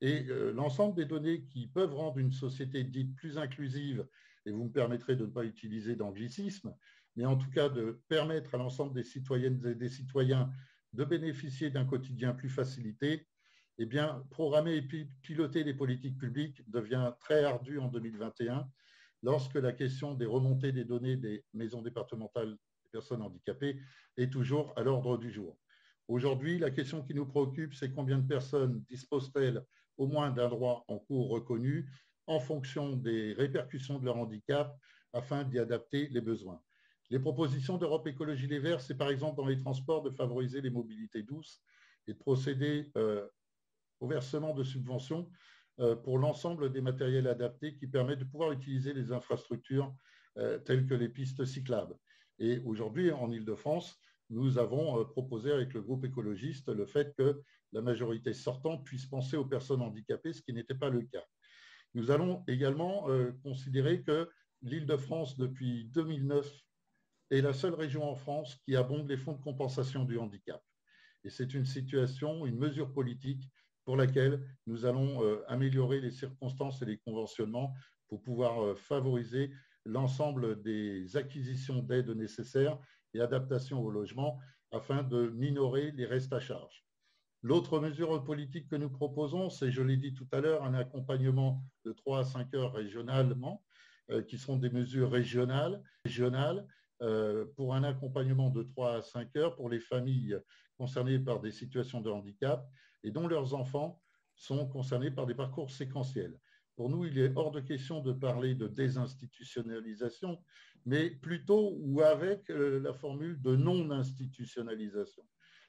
Et l'ensemble des données qui peuvent rendre une société dite plus inclusive, et vous me permettrez de ne pas utiliser d'anglicisme, mais en tout cas de permettre à l'ensemble des citoyennes et des citoyens de bénéficier d'un quotidien plus facilité, eh bien, programmer et piloter les politiques publiques devient très ardu en 2021. lorsque la question des remontées des données des maisons départementales des personnes handicapées est toujours à l'ordre du jour. Aujourd'hui, la question qui nous préoccupe, c'est combien de personnes disposent-elles au moins d'un droit en cours reconnu en fonction des répercussions de leur handicap afin d'y adapter les besoins. Les propositions d'Europe Écologie Les Verts, c'est par exemple dans les transports de favoriser les mobilités douces et de procéder au versement de subventions pour l'ensemble des matériels adaptés qui permettent de pouvoir utiliser les infrastructures telles que les pistes cyclables. Et aujourd'hui, en Île-de-France, nous avons proposé avec le groupe écologiste le fait que la majorité sortante puisse penser aux personnes handicapées, ce qui n'était pas le cas. Nous allons également considérer que l'Île-de-France, depuis 2009, est la seule région en France qui abonde les fonds de compensation du handicap. Et c'est une situation, une mesure politique pour laquelle nous allons améliorer les circonstances et les conventionnements pour pouvoir favoriser l'ensemble des acquisitions d'aides nécessaires et adaptations au logement afin de minorer les restes à charge. L'autre mesure politique que nous proposons, c'est, je l'ai dit tout à l'heure, un accompagnement de 3 à 5 heures régionalement, qui seront des mesures régionales pour un accompagnement de 3 à 5 heures pour les familles concernées par des situations de handicap et dont leurs enfants sont concernés par des parcours séquentiels. Pour nous, il est hors de question de parler de désinstitutionnalisation, mais plutôt ou avec la formule de non-institutionnalisation.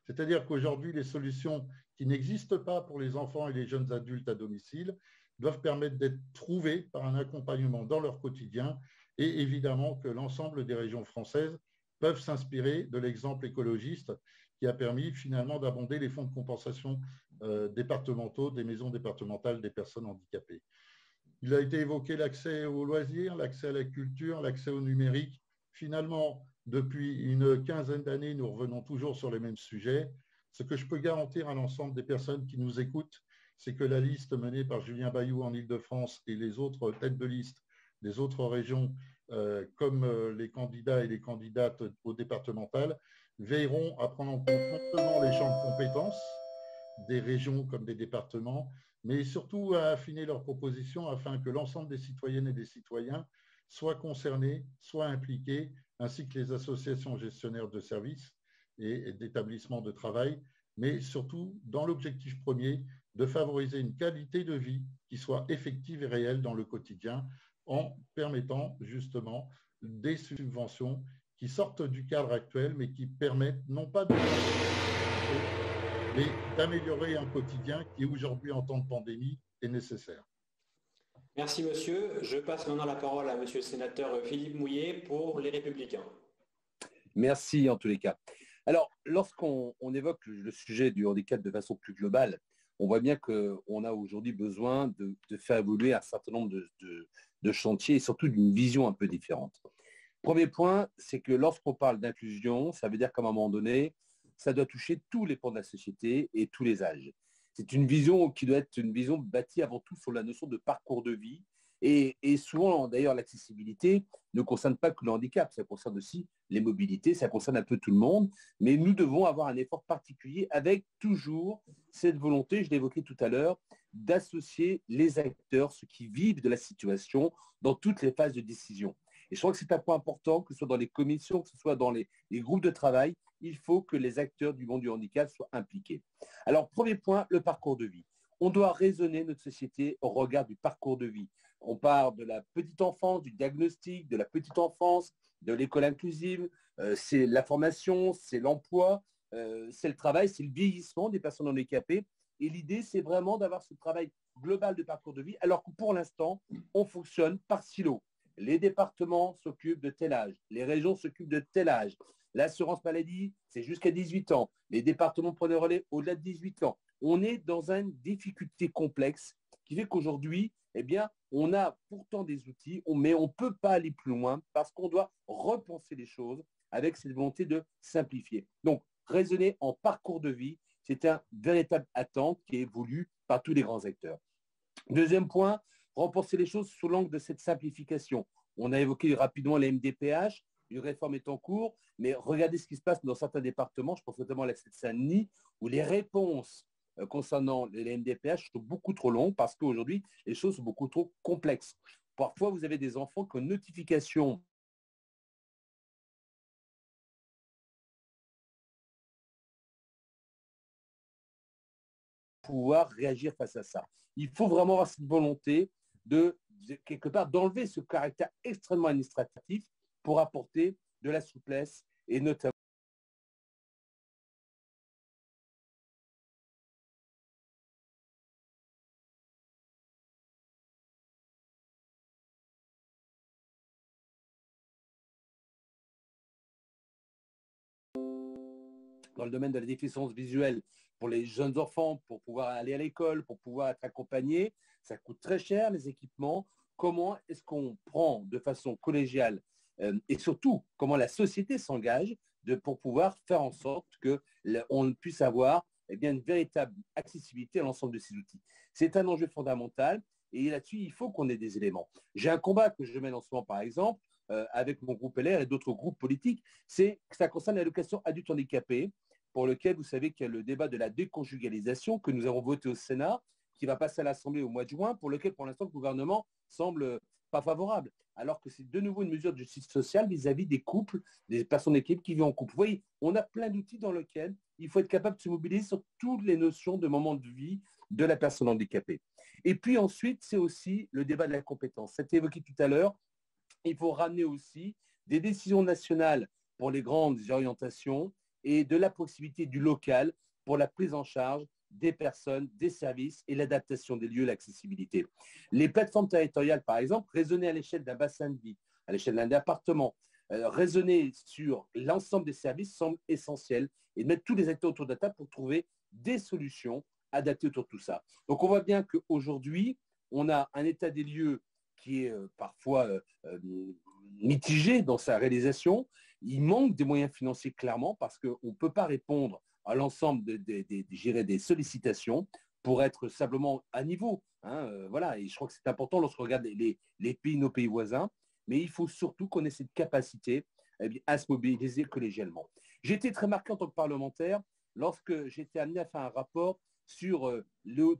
C'est-à-dire qu'aujourd'hui, les solutions qui n'existent pas pour les enfants et les jeunes adultes à domicile doivent permettre d'être trouvées par un accompagnement dans leur quotidien et évidemment que l'ensemble des régions françaises peuvent s'inspirer de l'exemple écologiste qui a permis finalement d'abonder les fonds de compensation départementaux des maisons départementales des personnes handicapées. Il a été évoqué l'accès aux loisirs, l'accès à la culture, l'accès au numérique. Finalement, depuis une quinzaine d'années, nous revenons toujours sur les mêmes sujets. Ce que je peux garantir à l'ensemble des personnes qui nous écoutent, c'est que la liste menée par Julien Bayou en Île-de-France et les autres têtes de liste des autres régions, comme les candidats et les candidates au départemental, veilleront à prendre en compte non seulement les champs de compétences des régions comme des départements, mais surtout à affiner leurs propositions afin que l'ensemble des citoyennes et des citoyens soient concernés, soient impliqués, ainsi que les associations gestionnaires de services et d'établissements de travail, mais surtout dans l'objectif premier de favoriser une qualité de vie qui soit effective et réelle dans le quotidien en permettant justement des subventions qui sortent du cadre actuel, mais qui permettent non pas de mais d'améliorer un quotidien qui aujourd'hui, en temps de pandémie, est nécessaire. Merci monsieur. Je passe maintenant la parole à monsieur le sénateur Philippe Mouillet pour Les Républicains. Merci en tous les cas. Alors, lorsqu'on évoque le sujet du handicap de façon plus globale, on voit bien qu'on a aujourd'hui besoin de faire évoluer un certain nombre de chantiers et surtout d'une vision un peu différente. Premier point, c'est que lorsqu'on parle d'inclusion, ça veut dire qu'à un moment donné, ça doit toucher tous les pans de la société et tous les âges. C'est une vision qui doit être une vision bâtie avant tout sur la notion de parcours de vie. Et souvent, d'ailleurs, l'accessibilité ne concerne pas que le handicap, ça concerne aussi les mobilités, ça concerne un peu tout le monde. Mais nous devons avoir un effort particulier avec toujours cette volonté, je l'évoquais tout à l'heure, d'associer les acteurs, ceux qui vivent de la situation, dans toutes les phases de décision. Et je crois que c'est un point important, que ce soit dans les commissions, que ce soit dans les groupes de travail, il faut que les acteurs du monde du handicap soient impliqués. Alors, premier point, le parcours de vie. On doit raisonner notre société au regard du parcours de vie. On part de la petite enfance, du diagnostic, de la petite enfance, de l'école inclusive, c'est la formation, c'est l'emploi, c'est le travail, c'est le vieillissement des personnes handicapées. Et l'idée, c'est vraiment d'avoir ce travail global de parcours de vie, alors que pour l'instant, on fonctionne par silo. Les départements s'occupent de tel âge, les régions s'occupent de tel âge. L'assurance maladie, c'est jusqu'à 18 ans. Les départements prennent le relais au-delà de 18 ans. On est dans une difficulté complexe qui fait qu'aujourd'hui, eh bien, on a pourtant des outils, mais on ne peut pas aller plus loin parce qu'on doit repenser les choses avec cette volonté de simplifier. Donc, raisonner en parcours de vie, c'est une véritable attente qui est voulue par tous les grands acteurs. Deuxième point, repenser les choses sous l'angle de cette simplification. On a évoqué rapidement les MDPH, une réforme est en cours, mais regardez ce qui se passe dans certains départements, je pense notamment à la Seine-Saint-Denis, où les réponses concernant les MDPH sont beaucoup trop longues parce qu'aujourd'hui, les choses sont beaucoup trop complexes. Parfois, vous avez des enfants qui ont une notification pour pouvoir réagir face à ça. Il faut vraiment avoir cette volonté de quelque part, d'enlever ce caractère extrêmement administratif pour apporter de la souplesse et notamment dans le domaine de la déficience visuelle pour les jeunes enfants, pour pouvoir aller à l'école, pour pouvoir être accompagnés. Ça coûte très cher, les équipements. Comment est-ce qu'on prend de façon collégiale et surtout, comment la société s'engage pour pouvoir faire en sorte qu'on puisse avoir une véritable accessibilité à l'ensemble de ces outils. C'est un enjeu fondamental et là-dessus, il faut qu'on ait des éléments. J'ai un combat que je mène en ce moment, par exemple, avec mon groupe LR et d'autres groupes politiques, ça concerne l'allocation adulte handicapé, pour lequel vous savez qu'il y a le débat de la déconjugalisation que nous avons voté au Sénat, qui va passer à l'Assemblée au mois de juin, pour lequel pour l'instant le gouvernement semble pas favorable, alors que c'est de nouveau une mesure de justice sociale vis-à-vis des couples, des personnes d'équipe qui vivent en couple. Vous voyez, on a plein d'outils dans lesquels il faut être capable de se mobiliser sur toutes les notions de moment de vie de la personne handicapée. Et puis ensuite, c'est aussi le débat de la compétence. C'était évoqué tout à l'heure. Il faut ramener aussi des décisions nationales pour les grandes orientations et de la proximité du local pour la prise en charge des personnes, des services et l'adaptation des lieux, l'accessibilité. Les plateformes territoriales, par exemple, raisonner à l'échelle d'un bassin de vie, à l'échelle d'un département, raisonner sur l'ensemble des services semble essentiel et de mettre tous les acteurs autour de la table pour trouver des solutions adaptées autour de tout ça. Donc on voit bien qu'aujourd'hui, on a un état des lieux qui est parfois mitigé dans sa réalisation. Il manque des moyens financiers clairement parce qu'on ne peut pas répondre à l'ensemble des sollicitations pour être simplement à niveau. Voilà. Et je crois que c'est important lorsqu'on regarde nos pays voisins, mais il faut surtout qu'on ait cette capacité à se mobiliser collégialement. J'ai été très marqué en tant que parlementaire lorsque j'ai été amené à faire un rapport sur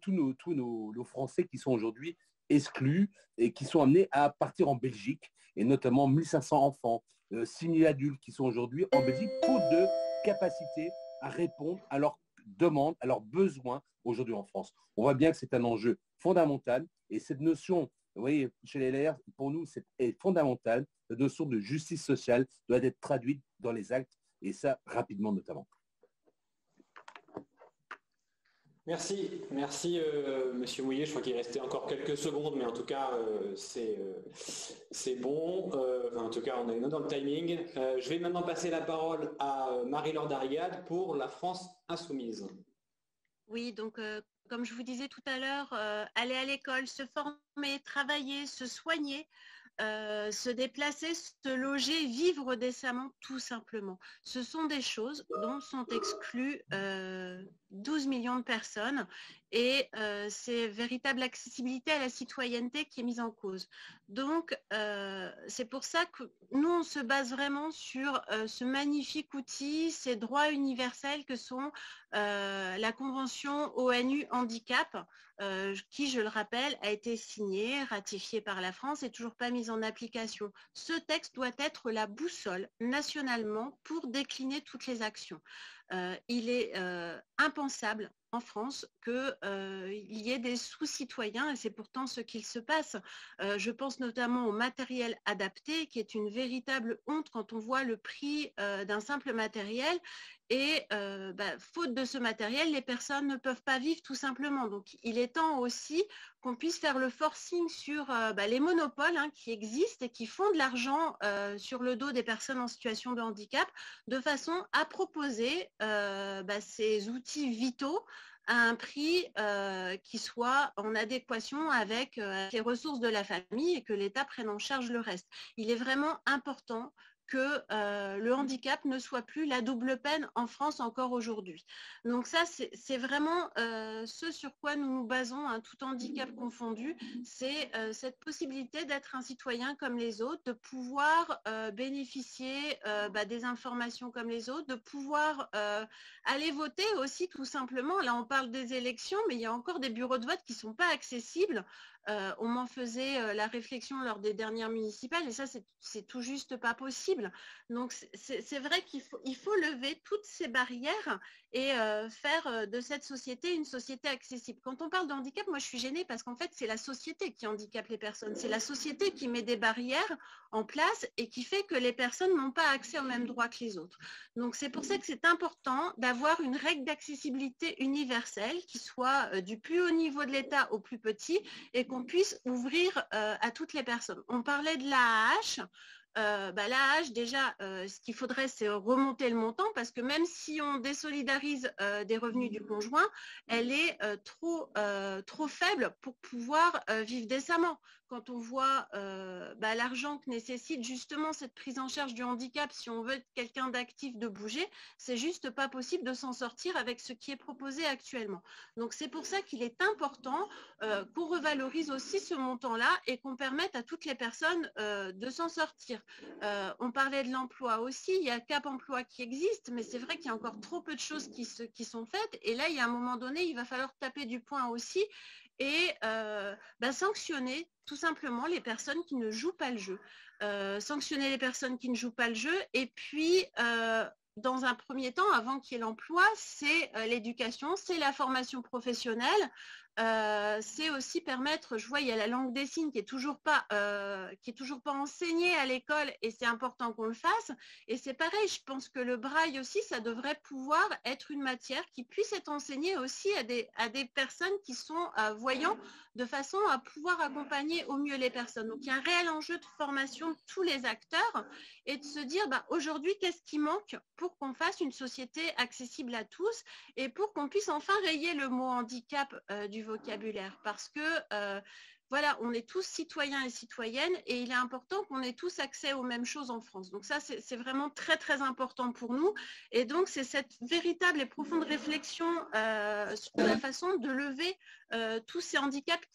tous nos Français qui sont aujourd'hui exclus et qui sont amenés à partir en Belgique, et notamment 1500 enfants, 6000 adultes qui sont aujourd'hui en Belgique, faute de capacité à répondre à leurs demandes, à leurs besoins aujourd'hui en France. On voit bien que c'est un enjeu fondamental et cette notion, vous voyez, chez les LR, pour nous, est fondamentale. La notion de justice sociale doit être traduite dans les actes et ça rapidement notamment. Merci, Monsieur Mouillet. Je crois qu'il restait encore quelques secondes, mais en tout cas, c'est bon. En tout cas, on est dans le timing. Je vais maintenant passer la parole à Marie-Laure Dariade pour la France Insoumise. Oui, donc comme je vous disais tout à l'heure, aller à l'école, se former, travailler, se soigner, se déplacer, se loger, vivre décemment, tout simplement. Ce sont des choses dont sont exclues 12 millions de personnes et c'est véritable accessibilité à la citoyenneté qui est mise en cause. Donc, c'est pour ça que nous, on se base vraiment sur ce magnifique outil, ces droits universels que sont la Convention ONU Handicap, qui, je le rappelle, a été signée, ratifiée par la France et toujours pas mise en application. Ce texte doit être la boussole nationalement pour décliner toutes les actions. Il est impensable en France qu'il y ait des sous-citoyens et c'est pourtant ce qu'il se passe. Je pense notamment au matériel adapté qui est une véritable honte quand on voit le prix d'un simple matériel et faute de ce matériel, les personnes ne peuvent pas vivre tout simplement. Donc il est temps aussi qu'on puisse faire le forcing sur les monopoles qui existent et qui font de l'argent sur le dos des personnes en situation de handicap de façon à proposer ces outils vitaux à un prix qui soit en adéquation avec les ressources de la famille et que l'État prenne en charge le reste. Il est vraiment important que le handicap ne soit plus la double peine en France encore aujourd'hui. Donc ça, c'est vraiment ce sur quoi nous nous basons, tout handicap confondu, c'est cette possibilité d'être un citoyen comme les autres, de pouvoir bénéficier des informations comme les autres, de pouvoir aller voter aussi tout simplement. Là, on parle des élections, mais il y a encore des bureaux de vote qui ne sont pas accessibles On m'en faisait la réflexion lors des dernières municipales et ça, c'est tout juste pas possible. Donc, c'est vrai qu'il faut lever toutes ces barrières et faire de cette société une société accessible. Quand on parle de handicap, moi, je suis gênée parce qu'en fait, c'est la société qui handicape les personnes. C'est la société qui met des barrières en place et qui fait que les personnes n'ont pas accès aux mêmes droits que les autres. Donc, c'est pour ça que c'est important d'avoir une règle d'accessibilité universelle qui soit du plus haut niveau de l'État au plus petit et qu'on puisse ouvrir à toutes les personnes. On parlait de l'AAH. L'AAH, déjà, ce qu'il faudrait, c'est remonter le montant parce que même si on désolidarise des revenus du conjoint, elle est trop faible pour pouvoir vivre décemment. Quand on voit l'argent que nécessite justement cette prise en charge du handicap, si on veut être quelqu'un d'actif, de bouger, c'est juste pas possible de s'en sortir avec ce qui est proposé actuellement. Donc c'est pour ça qu'il est important qu'on revalorise aussi ce montant-là et qu'on permette à toutes les personnes de s'en sortir. On parlait de l'emploi aussi, il y a Cap Emploi qui existe, mais c'est vrai qu'il y a encore trop peu de choses qui sont faites. Et là, il y a un moment donné, il va falloir taper du poing aussi et sanctionner tout simplement les personnes qui ne jouent pas le jeu. Sanctionner les personnes qui ne jouent pas le jeu et puis dans un premier temps, avant qu'il y ait l'emploi, c'est l'éducation, c'est la formation professionnelle, c'est aussi permettre, je vois, il y a la langue des signes qui est toujours pas enseignée à l'école et c'est important qu'on le fasse. Et c'est pareil, je pense que le braille aussi, ça devrait pouvoir être une matière qui puisse être enseignée aussi à des personnes qui sont voyants de façon à pouvoir accompagner au mieux les personnes. Donc, il y a un réel enjeu de formation de tous les acteurs et de se dire, aujourd'hui, qu'est-ce qui manque pour qu'on fasse une société accessible à tous et pour qu'on puisse enfin rayer le mot handicap du vocabulaire. Parce que, on est tous citoyens et citoyennes et il est important qu'on ait tous accès aux mêmes choses en France. Donc ça, c'est vraiment très, très important pour nous. Et donc, c'est cette véritable et profonde réflexion sur la façon de lever tous ces handicaps,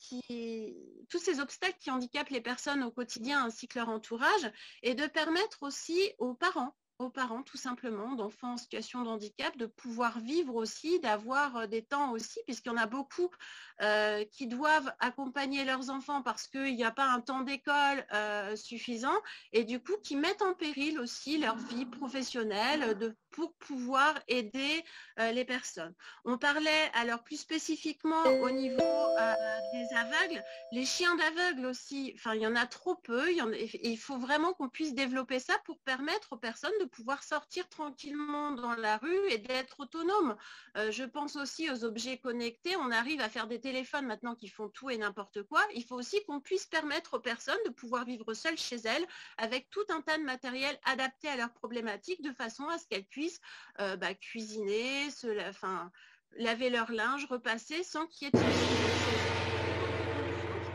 tous ces obstacles qui handicapent les personnes au quotidien ainsi que leur entourage et de permettre aussi aux parents tout simplement, d'enfants en situation de handicap, de pouvoir vivre aussi, d'avoir des temps aussi, puisqu'il y en a beaucoup qui doivent accompagner leurs enfants parce qu'il n'y a pas un temps d'école suffisant et du coup qui mettent en péril aussi leur vie professionnelle pour pouvoir aider les personnes. On parlait alors plus spécifiquement au niveau des aveugles, les chiens d'aveugles aussi, il y en a trop peu, il faut vraiment qu'on puisse développer ça pour permettre aux personnes de pouvoir sortir tranquillement dans la rue et d'être autonomes. Je pense aussi aux objets connectés, on arrive à faire des téléphones maintenant qui font tout et n'importe quoi. Il faut aussi qu'on puisse permettre aux personnes de pouvoir vivre seules chez elles avec tout un tas de matériel adapté à leurs problématiques de façon à ce qu'elles puissent cuisiner, laver leur linge, repasser sans qu'il y ait de qui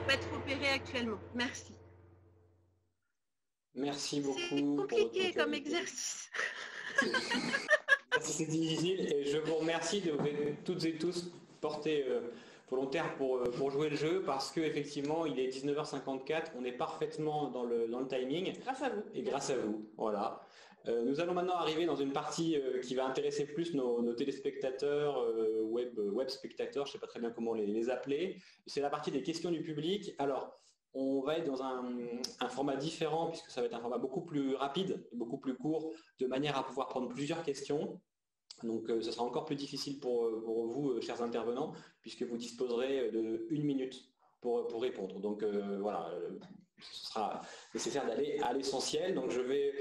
peut être opéré actuellement. Merci. Merci beaucoup. C'est compliqué comme exercice. C'est difficile et je vous remercie de toutes et tous porter volontaire pour jouer le jeu parce qu'effectivement il est 19h54, on est parfaitement dans le timing. Grâce à vous. Et grâce à vous, voilà. Nous allons maintenant arriver dans une partie qui va intéresser plus nos téléspectateurs, web spectateurs, je ne sais pas très bien comment les appeler. C'est la partie des questions du public. Alors, on va être dans un format différent puisque ça va être un format beaucoup plus rapide, beaucoup plus court, de manière à pouvoir prendre plusieurs questions. Donc ce sera encore plus difficile pour vous, chers intervenants, puisque vous disposerez de 1 minute pour répondre. Donc voilà, ce sera nécessaire d'aller à l'essentiel. Donc je vais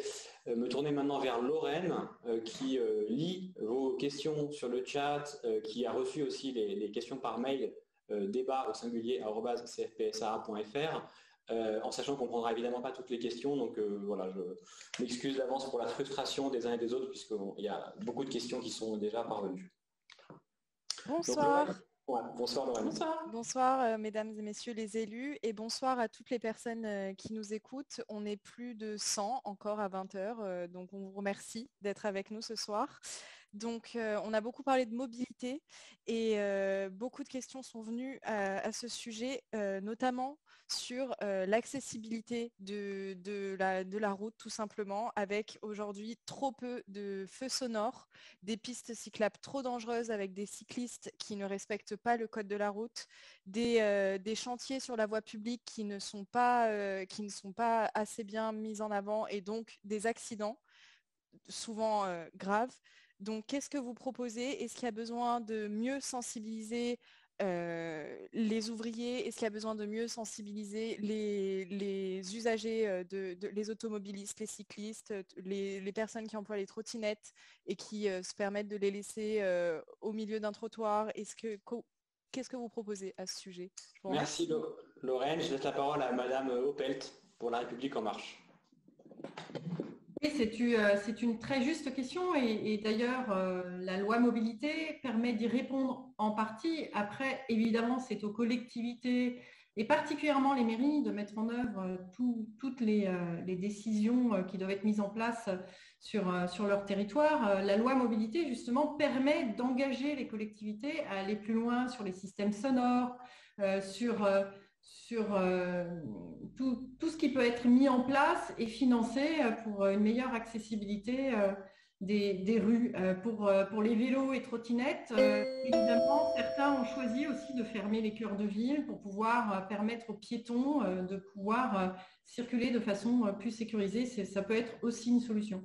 me tourner maintenant vers Lorraine, qui lit vos questions sur le chat, qui a reçu aussi les questions par mail débat au singulier @cfpsa.fr. En sachant qu'on ne prendra évidemment pas toutes les questions, donc voilà, je m'excuse d'avance pour la frustration des uns et des autres, puisqu'il y a beaucoup de questions qui sont déjà parvenues. Bonsoir. Donc, bonsoir Lorraine. Bonsoir mesdames et messieurs les élus et bonsoir à toutes les personnes qui nous écoutent. On est plus de 100 encore à 20h, donc on vous remercie d'être avec nous ce soir. Donc, on a beaucoup parlé de mobilité et beaucoup de questions sont venues à ce sujet, notamment sur l'accessibilité de la route, tout simplement, avec aujourd'hui trop peu de feux sonores, des pistes cyclables trop dangereuses avec des cyclistes qui ne respectent pas le code de la route, des chantiers sur la voie publique qui ne sont pas assez bien mis en avant et donc des accidents souvent graves. Donc, qu'est-ce que vous proposez? Est-ce qu'il y a besoin de mieux sensibiliser les ouvriers? Est-ce qu'il y a besoin de mieux sensibiliser les usagers, les automobilistes, les cyclistes, les personnes qui emploient les trottinettes et qui se permettent de les laisser au milieu d'un trottoir? Qu'est-ce que vous proposez à ce sujet? Merci Lorraine. Je laisse la parole à Madame Opelt pour La République En Marche. Oui, c'est une très juste question et d'ailleurs, la loi mobilité permet d'y répondre en partie. Après, évidemment, c'est aux collectivités et particulièrement les mairies de mettre en œuvre toutes les décisions qui doivent être mises en place sur leur territoire. La loi mobilité, justement, permet d'engager les collectivités à aller plus loin sur les systèmes sonores, sur tout ce qui peut être mis en place et financé pour une meilleure accessibilité des rues. Pour les vélos et trottinettes, évidemment, certains ont choisi aussi de fermer les cœurs de ville pour pouvoir permettre aux piétons de pouvoir circuler de façon plus sécurisée. Ça peut être aussi une solution.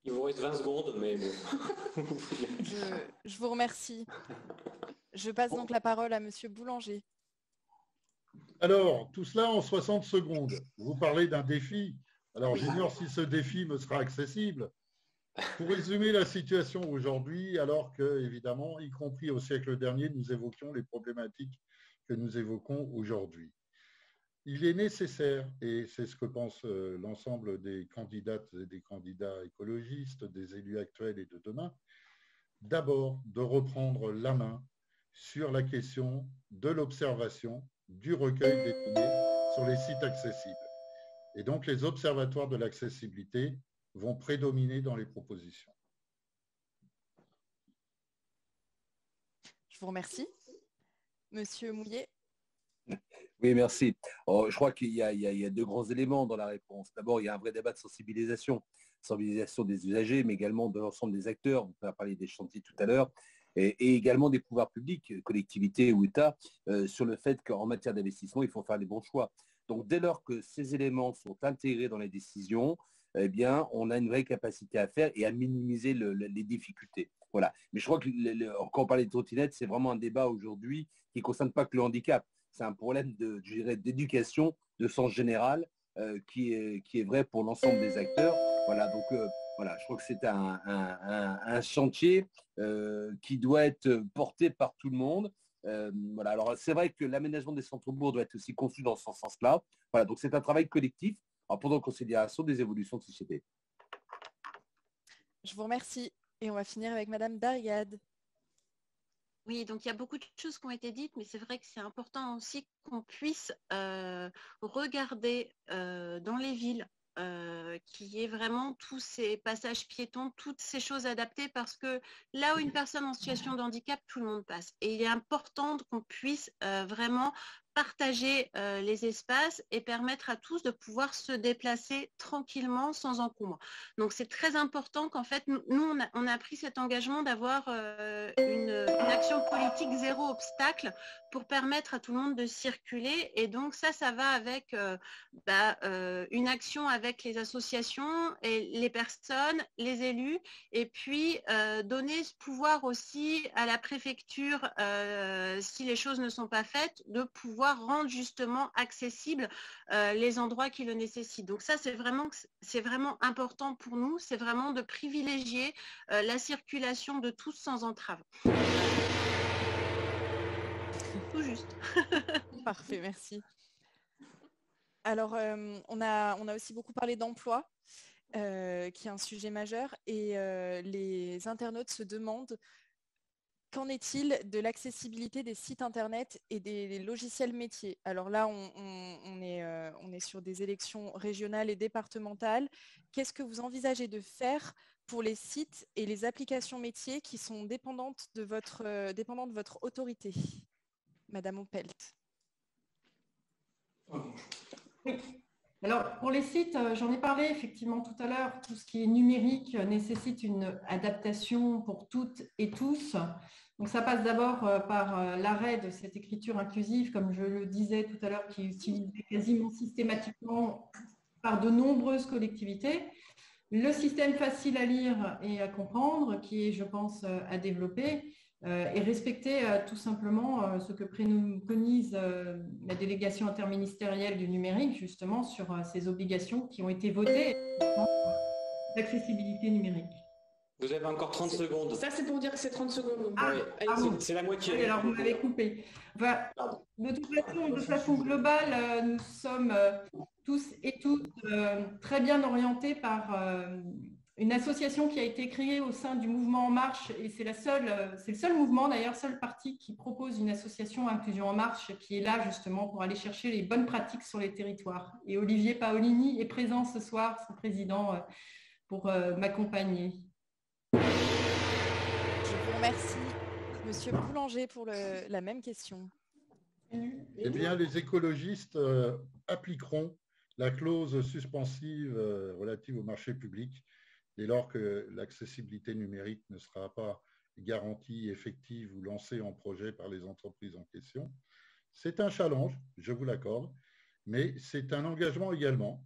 Il vous reste 20 secondes, mais bon. Je vous remercie. Je passe donc la parole à Monsieur Boulanger. Alors, tout cela en 60 secondes. Vous parlez d'un défi. Alors, j'ignore si ce défi me sera accessible. Pour résumer la situation aujourd'hui, alors que, évidemment, y compris au siècle dernier, nous évoquions les problématiques que nous évoquons aujourd'hui. Il est nécessaire, et c'est ce que pense l'ensemble des candidates et des candidats écologistes, des élus actuels et de demain, d'abord de reprendre la main sur la question de l'observation, du recueil des données sur les sites accessibles. Et donc, les observatoires de l'accessibilité vont prédominer dans les propositions. Je vous remercie. Monsieur Mouillet. Oui, merci. Je crois qu'il y a deux grands éléments dans la réponse. D'abord, il y a un vrai débat de sensibilisation des usagers, mais également de l'ensemble des acteurs. On a parlé des chantiers tout à l'heure, et également des pouvoirs publics, collectivités ou États, sur le fait qu'en matière d'investissement, il faut faire les bons choix. Donc, dès lors que ces éléments sont intégrés dans les décisions, eh bien, on a une vraie capacité à faire et à minimiser les difficultés. Voilà. Mais je crois que quand on parlait de trottinettes, c'est vraiment un débat aujourd'hui qui ne concerne pas que le handicap. C'est un problème d'éducation, de sens général, qui est vrai pour l'ensemble des acteurs. Voilà, donc voilà, je crois que c'est un chantier qui doit être porté par tout le monde. Voilà, alors c'est vrai que l'aménagement des centres-bourgs doit être aussi conçu dans ce sens-là. Voilà, donc c'est un travail collectif en prenant en considération des évolutions de société. Je vous remercie. Et on va finir avec Madame Dariad. Oui, donc il y a beaucoup de choses qui ont été dites, mais c'est vrai que c'est important aussi qu'on puisse regarder dans les villes qu'il y ait vraiment tous ces passages piétons, toutes ces choses adaptées, parce que là où une personne en situation de handicap, tout le monde passe. Et il est important qu'on puisse vraiment partager les espaces et permettre à tous de pouvoir se déplacer tranquillement sans encombre. Donc c'est très important qu'en fait nous on a pris cet engagement d'avoir une action politique zéro obstacle pour permettre à tout le monde de circuler, et donc ça va avec une action avec les associations et les personnes, les élus, et puis donner ce pouvoir aussi à la préfecture si les choses ne sont pas faites, de pouvoir rendre justement accessibles les endroits qui le nécessitent. Donc ça, c'est vraiment important pour nous, c'est vraiment de privilégier la circulation de tous sans entrave. Tout juste. Parfait, merci. Alors, on a aussi beaucoup parlé d'emploi, qui est un sujet majeur, et les internautes se demandent qu'en est-il de l'accessibilité des sites internet et des logiciels métiers? Alors là, on est sur des élections régionales et départementales. Qu'est-ce que vous envisagez de faire pour les sites et les applications métiers qui sont dépendantes de votre autorité. Madame Opelt. Oui. Alors, pour les sites, j'en ai parlé effectivement tout à l'heure. Tout ce qui est numérique nécessite une adaptation pour toutes et tous. Donc, ça passe d'abord par l'arrêt de cette écriture inclusive, comme je le disais tout à l'heure, qui est utilisée quasiment systématiquement par de nombreuses collectivités. Le système facile à lire et à comprendre, qui est, je pense, à développer, et respecter tout simplement ce que préconise la délégation interministérielle du numérique, justement, sur ces obligations qui ont été votées d'accessibilité numérique. Vous avez encore 30 secondes. Ça, c'est pour dire que c'est 30 secondes. Oui, c'est la moitié. Oui, alors vous m'avez coupé. Enfin, de toute façon, de façon globale, nous sommes tous et toutes très bien orientés par une association qui a été créée au sein du mouvement En Marche, et c'est le seul mouvement, d'ailleurs, seul parti qui propose une association Inclusion En Marche, qui est là justement pour aller chercher les bonnes pratiques sur les territoires. Et Olivier Paolini est présent ce soir, son président, pour m'accompagner. Je vous remercie, Monsieur Boulanger, pour la même question. Eh bien, les écologistes appliqueront la clause suspensive relative au marché public dès lors que l'accessibilité numérique ne sera pas garantie, effective ou lancée en projet par les entreprises en question. C'est un challenge, je vous l'accorde, mais c'est un engagement également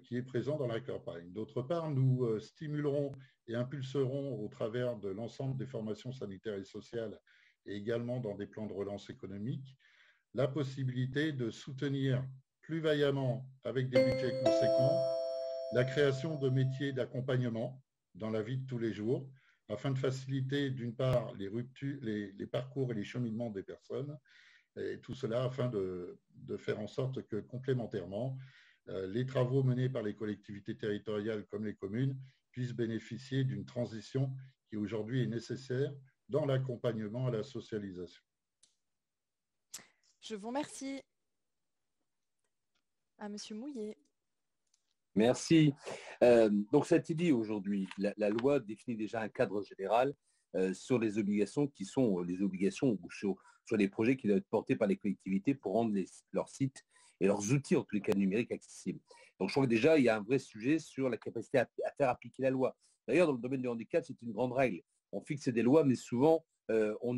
qui est présent dans la campagne. D'autre part, nous stimulerons et impulserons au travers de l'ensemble des formations sanitaires et sociales et également dans des plans de relance économique, la possibilité de soutenir plus vaillamment, avec des budgets conséquents, la création de métiers d'accompagnement dans la vie de tous les jours, afin de faciliter d'une part les parcours et les cheminements des personnes, et tout cela afin de faire en sorte que complémentairement, les travaux menés par les collectivités territoriales comme les communes puissent bénéficier d'une transition qui aujourd'hui est nécessaire dans l'accompagnement à la socialisation. Je vous remercie. À Monsieur Mouillet. Merci. Donc, ça a été dit aujourd'hui. La loi définit déjà un cadre général sur les obligations qui sont les obligations ou sur les projets qui doivent être portés par les collectivités pour rendre leurs sites et leurs outils, en tous les cas numériques, accessibles. Donc, je crois que déjà, il y a un vrai sujet sur la capacité à faire appliquer la loi. D'ailleurs, dans le domaine du handicap, c'est une grande règle. On fixe des lois, mais souvent, on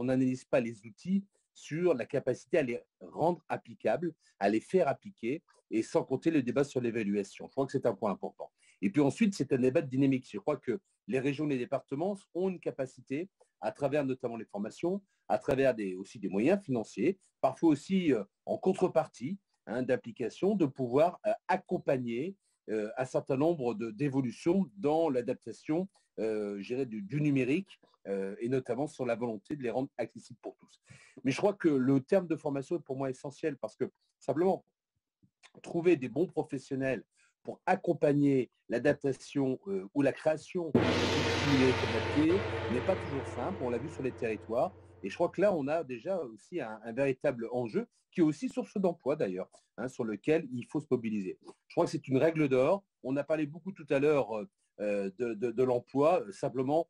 n'analyse pas les outils sur la capacité à les rendre applicables, à les faire appliquer, et sans compter le débat sur l'évaluation. Je crois que c'est un point important. Et puis ensuite, c'est un débat dynamique. Je crois que les régions et les départements ont une capacité, à travers notamment les formations, à travers aussi des moyens financiers, parfois aussi en contrepartie d'application, de pouvoir accompagner un certain nombre d'évolutions dans l'adaptation du numérique et notamment sur la volonté de les rendre accessibles pour tous. Mais je crois que le terme de formation est pour moi essentiel parce que simplement trouver des bons professionnels pour accompagner l'adaptation ou la création du numérique adapté n'est pas toujours simple, on l'a vu sur les territoires. Et je crois que là, on a déjà aussi un véritable enjeu qui est aussi source d'emploi d'ailleurs, sur lequel il faut se mobiliser. Je crois que c'est une règle d'or. On a parlé beaucoup tout à l'heure de l'emploi. Simplement,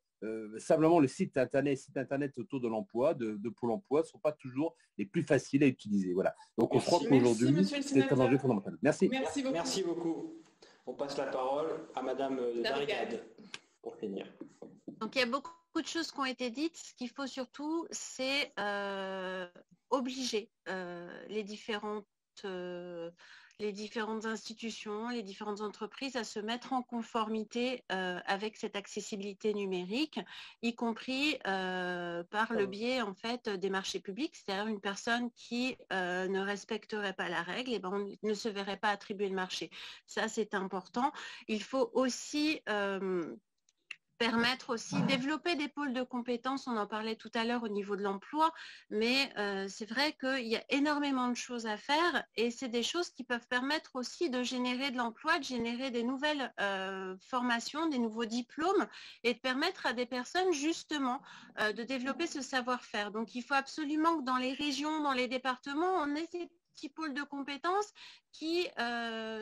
les sites internet autour de l'emploi, de Pôle emploi, ne sont pas toujours les plus faciles à utiliser. Voilà. Donc, on croit qu'aujourd'hui, c'est un enjeu fondamental. Merci. Merci beaucoup. Merci beaucoup. On passe la parole à Madame Darrigade pour finir. Donc, il y a beaucoup de choses qui ont été dites. Ce qu'il faut surtout, c'est obliger les différentes institutions, les différentes entreprises à se mettre en conformité avec cette accessibilité numérique, y compris par le biais en fait des marchés publics, c'est-à-dire une personne qui ne respecterait pas la règle, et on ne se verrait pas attribuer le marché. Ça, c'est important. Il faut aussi permettre aussi, développer des pôles de compétences, on en parlait tout à l'heure au niveau de l'emploi, mais c'est vrai qu'il y a énormément de choses à faire et c'est des choses qui peuvent permettre aussi de générer de l'emploi, de générer des nouvelles formations, des nouveaux diplômes et de permettre à des personnes justement de développer ce savoir-faire. Donc il faut absolument que dans les régions, dans les départements, on ait petit pôle de compétences qui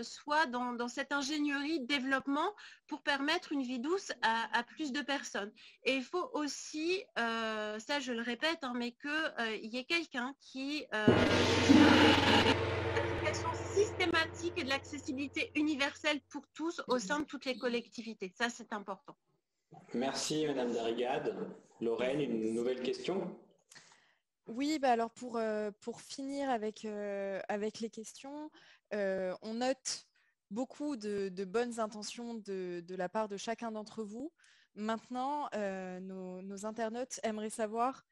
soit dans cette ingénierie développement pour permettre une vie douce à plus de personnes. Et il faut aussi, ça je le répète, hein, mais qu'il y ait quelqu'un qui l'application systématique et de l'accessibilité universelle pour tous au sein de toutes les collectivités. Ça, c'est important. Merci Madame Darrigade. Lorraine, une nouvelle question? Oui, bah alors pour finir avec les questions, on note beaucoup de bonnes intentions de la part de chacun d'entre vous. Maintenant, nos internautes aimeraient savoir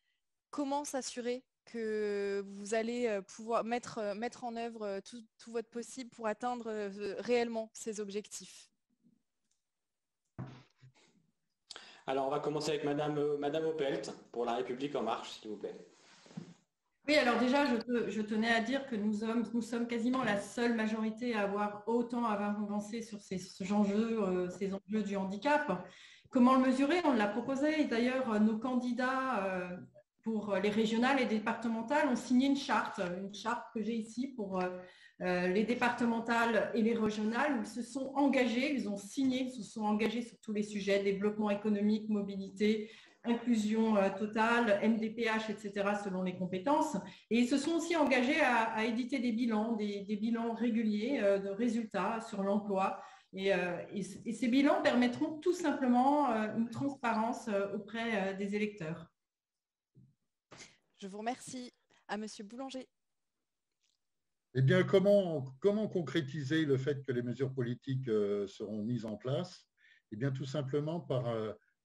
comment s'assurer que vous allez pouvoir mettre en œuvre tout votre possible pour atteindre réellement ces objectifs. Alors, on va commencer avec Madame Opelt pour La République En Marche, s'il vous plaît. Oui, alors déjà, je tenais à dire que nous sommes quasiment la seule majorité à avoir autant avancé sur ces enjeux du handicap. Comment le mesurer? On l'a proposé. D'ailleurs, nos candidats pour les régionales et départementales ont signé une charte que j'ai ici pour les départementales et les régionales, où ils se sont engagés, ils se sont engagés sur tous les sujets, développement économique, mobilité, inclusion totale, MDPH, etc., selon les compétences. Et ils se sont aussi engagés à éditer des bilans réguliers de résultats sur l'emploi. Et ces bilans permettront tout simplement une transparence auprès des électeurs. Je vous remercie. À Monsieur Boulanger. Eh bien, comment concrétiser le fait que les mesures politiques seront mises en place? Eh bien, tout simplement par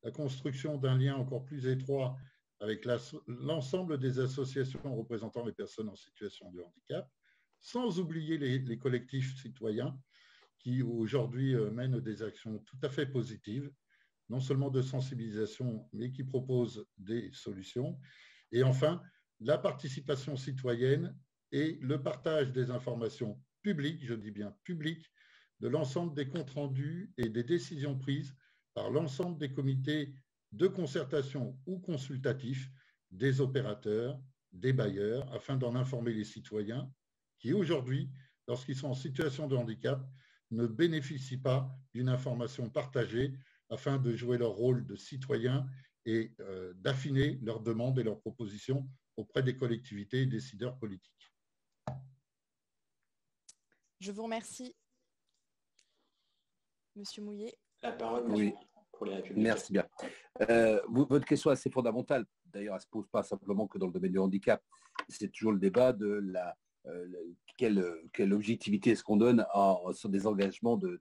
la construction d'un lien encore plus étroit avec l'ensemble des associations représentant les personnes en situation de handicap, sans oublier les collectifs citoyens qui aujourd'hui mènent des actions tout à fait positives, non seulement de sensibilisation, mais qui proposent des solutions. Et enfin, la participation citoyenne et le partage des informations publiques, je dis bien publiques, de l'ensemble des comptes rendus et des décisions prises par l'ensemble des comités de concertation ou consultatifs des opérateurs, des bailleurs, afin d'en informer les citoyens qui aujourd'hui, lorsqu'ils sont en situation de handicap, ne bénéficient pas d'une information partagée afin de jouer leur rôle de citoyen et d'affiner leurs demandes et leurs propositions auprès des collectivités et décideurs politiques. Je vous remercie. Monsieur Mouillet. La parole oui. Pour les Républicains. Merci bien. Votre question est assez fondamentale. D'ailleurs, elle ne se pose pas simplement que dans le domaine du handicap. C'est toujours le débat de quelle objectivité est-ce qu'on donne sur des engagements de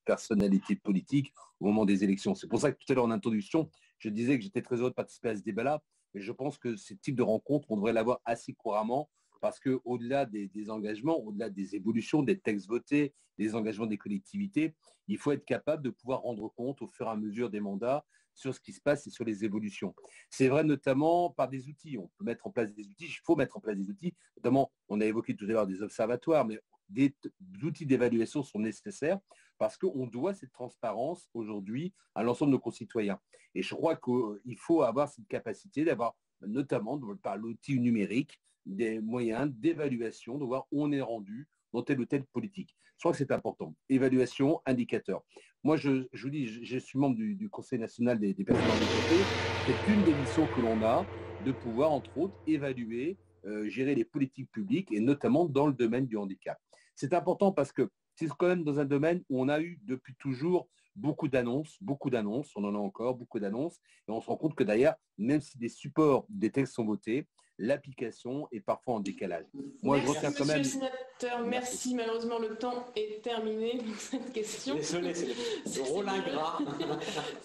personnalités politiques au moment des élections. C'est pour ça que tout à l'heure en introduction, je disais que j'étais très heureux de participer à ce débat-là, mais je pense que ce type de rencontre, on devrait l'avoir assez couramment, parce qu'au-delà des engagements, au-delà des évolutions, des textes votés, des engagements des collectivités, il faut être capable de pouvoir rendre compte au fur et à mesure des mandats sur ce qui se passe et sur les évolutions. C'est vrai notamment par des outils. On peut mettre en place des outils, il faut mettre en place des outils. Notamment, on a évoqué tout à l'heure des observatoires, mais des outils d'évaluation sont nécessaires parce qu'on doit cette transparence aujourd'hui à l'ensemble de nos concitoyens. Et je crois qu'il faut avoir cette capacité d'avoir, notamment par l'outil numérique, des moyens d'évaluation, de voir où on est rendu dans telle ou telle politique. Je crois que c'est important. Évaluation, indicateur. Moi, je vous dis, je suis membre du Conseil national des personnes handicapées. C'est une des missions que l'on a de pouvoir, entre autres, évaluer, gérer les politiques publiques et notamment dans le domaine du handicap. C'est important parce que c'est quand même dans un domaine où on a eu depuis toujours beaucoup d'annonces, on en a encore, beaucoup d'annonces, et on se rend compte que d'ailleurs, même si des supports, des textes sont votés, l'application est parfois en décalage. Moi, merci, je retiens quand même... Monsieur le sénateur, merci. Malheureusement, le temps est terminé pour cette question. Désolé, c'est le rôle ingrat.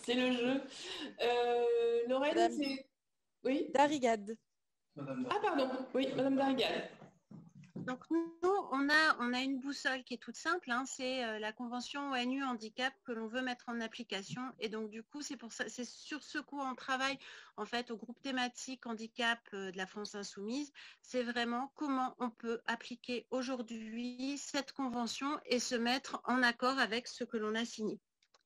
C'est le jeu. Lorraine, c'est... Oui, Darrigade. Ah, pardon. Oui, Madame Darrigade. Donc nous, on a une boussole qui est toute simple, hein, c'est la convention ONU handicap que l'on veut mettre en application. Et donc du coup, c'est sur ce coup on travaille en fait au groupe thématique handicap de la France insoumise. C'est vraiment comment on peut appliquer aujourd'hui cette convention et se mettre en accord avec ce que l'on a signé.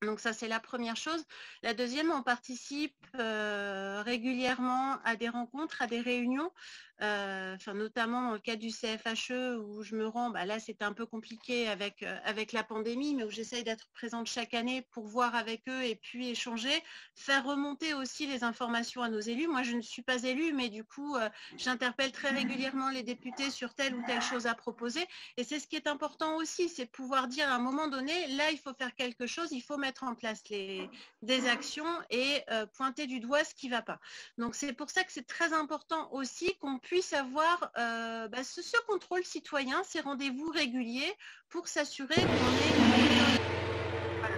Donc ça, c'est la première chose. La deuxième, on participe régulièrement à des rencontres, à des réunions notamment dans le cas du CFHE où je me rends, là c'était un peu compliqué avec la pandémie, mais où j'essaye d'être présente chaque année pour voir avec eux et puis échanger, faire remonter aussi les informations à nos élus. Moi je ne suis pas élue, mais du coup j'interpelle très régulièrement les députés sur telle ou telle chose à proposer, et c'est ce qui est important aussi, c'est pouvoir dire à un moment donné, là il faut faire quelque chose, il faut mettre en place des actions et pointer du doigt ce qui ne va pas. Donc c'est pour ça que c'est très important aussi qu'on puisse avoir ce contrôle citoyen, ces rendez-vous réguliers pour s'assurer qu'on est... Voilà.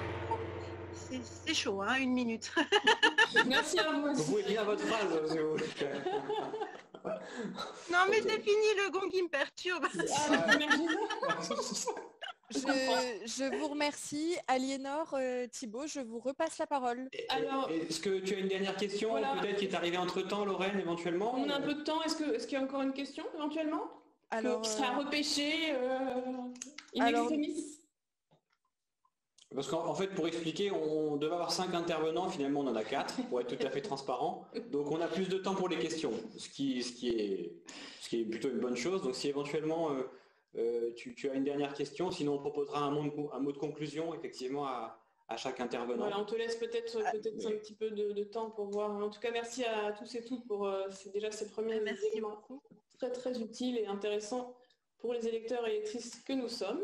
C'est chaud, hein, 1 minute. Merci à vous. Vous pouvez dire votre phrase, si vous voulez. Non mais c'est fini, le gong qui me perturbe. Je vous remercie. Aliénor, Thibault, je vous repasse la parole. Alors, est-ce que tu as une dernière question, peut-être qui est arrivée entre-temps, Lorraine, éventuellement? On a un peu de temps. Est-ce qu'il y a encore une question, éventuellement? Alors, qui sera repêchée in extremis? Parce qu'en fait, pour expliquer, on devait avoir 5 intervenants, finalement on en a 4, pour être tout à fait transparent. Donc on a plus de temps pour les questions, ce qui est plutôt une bonne chose. Donc si éventuellement tu as une dernière question, sinon on proposera un mot de conclusion effectivement à chaque intervenant. Voilà, on te laisse peut-être un petit peu de temps pour voir. En tout cas, merci à tous et toutes pour ces premiers éléments très très utiles et intéressants pour les électeurs et électrices que nous sommes.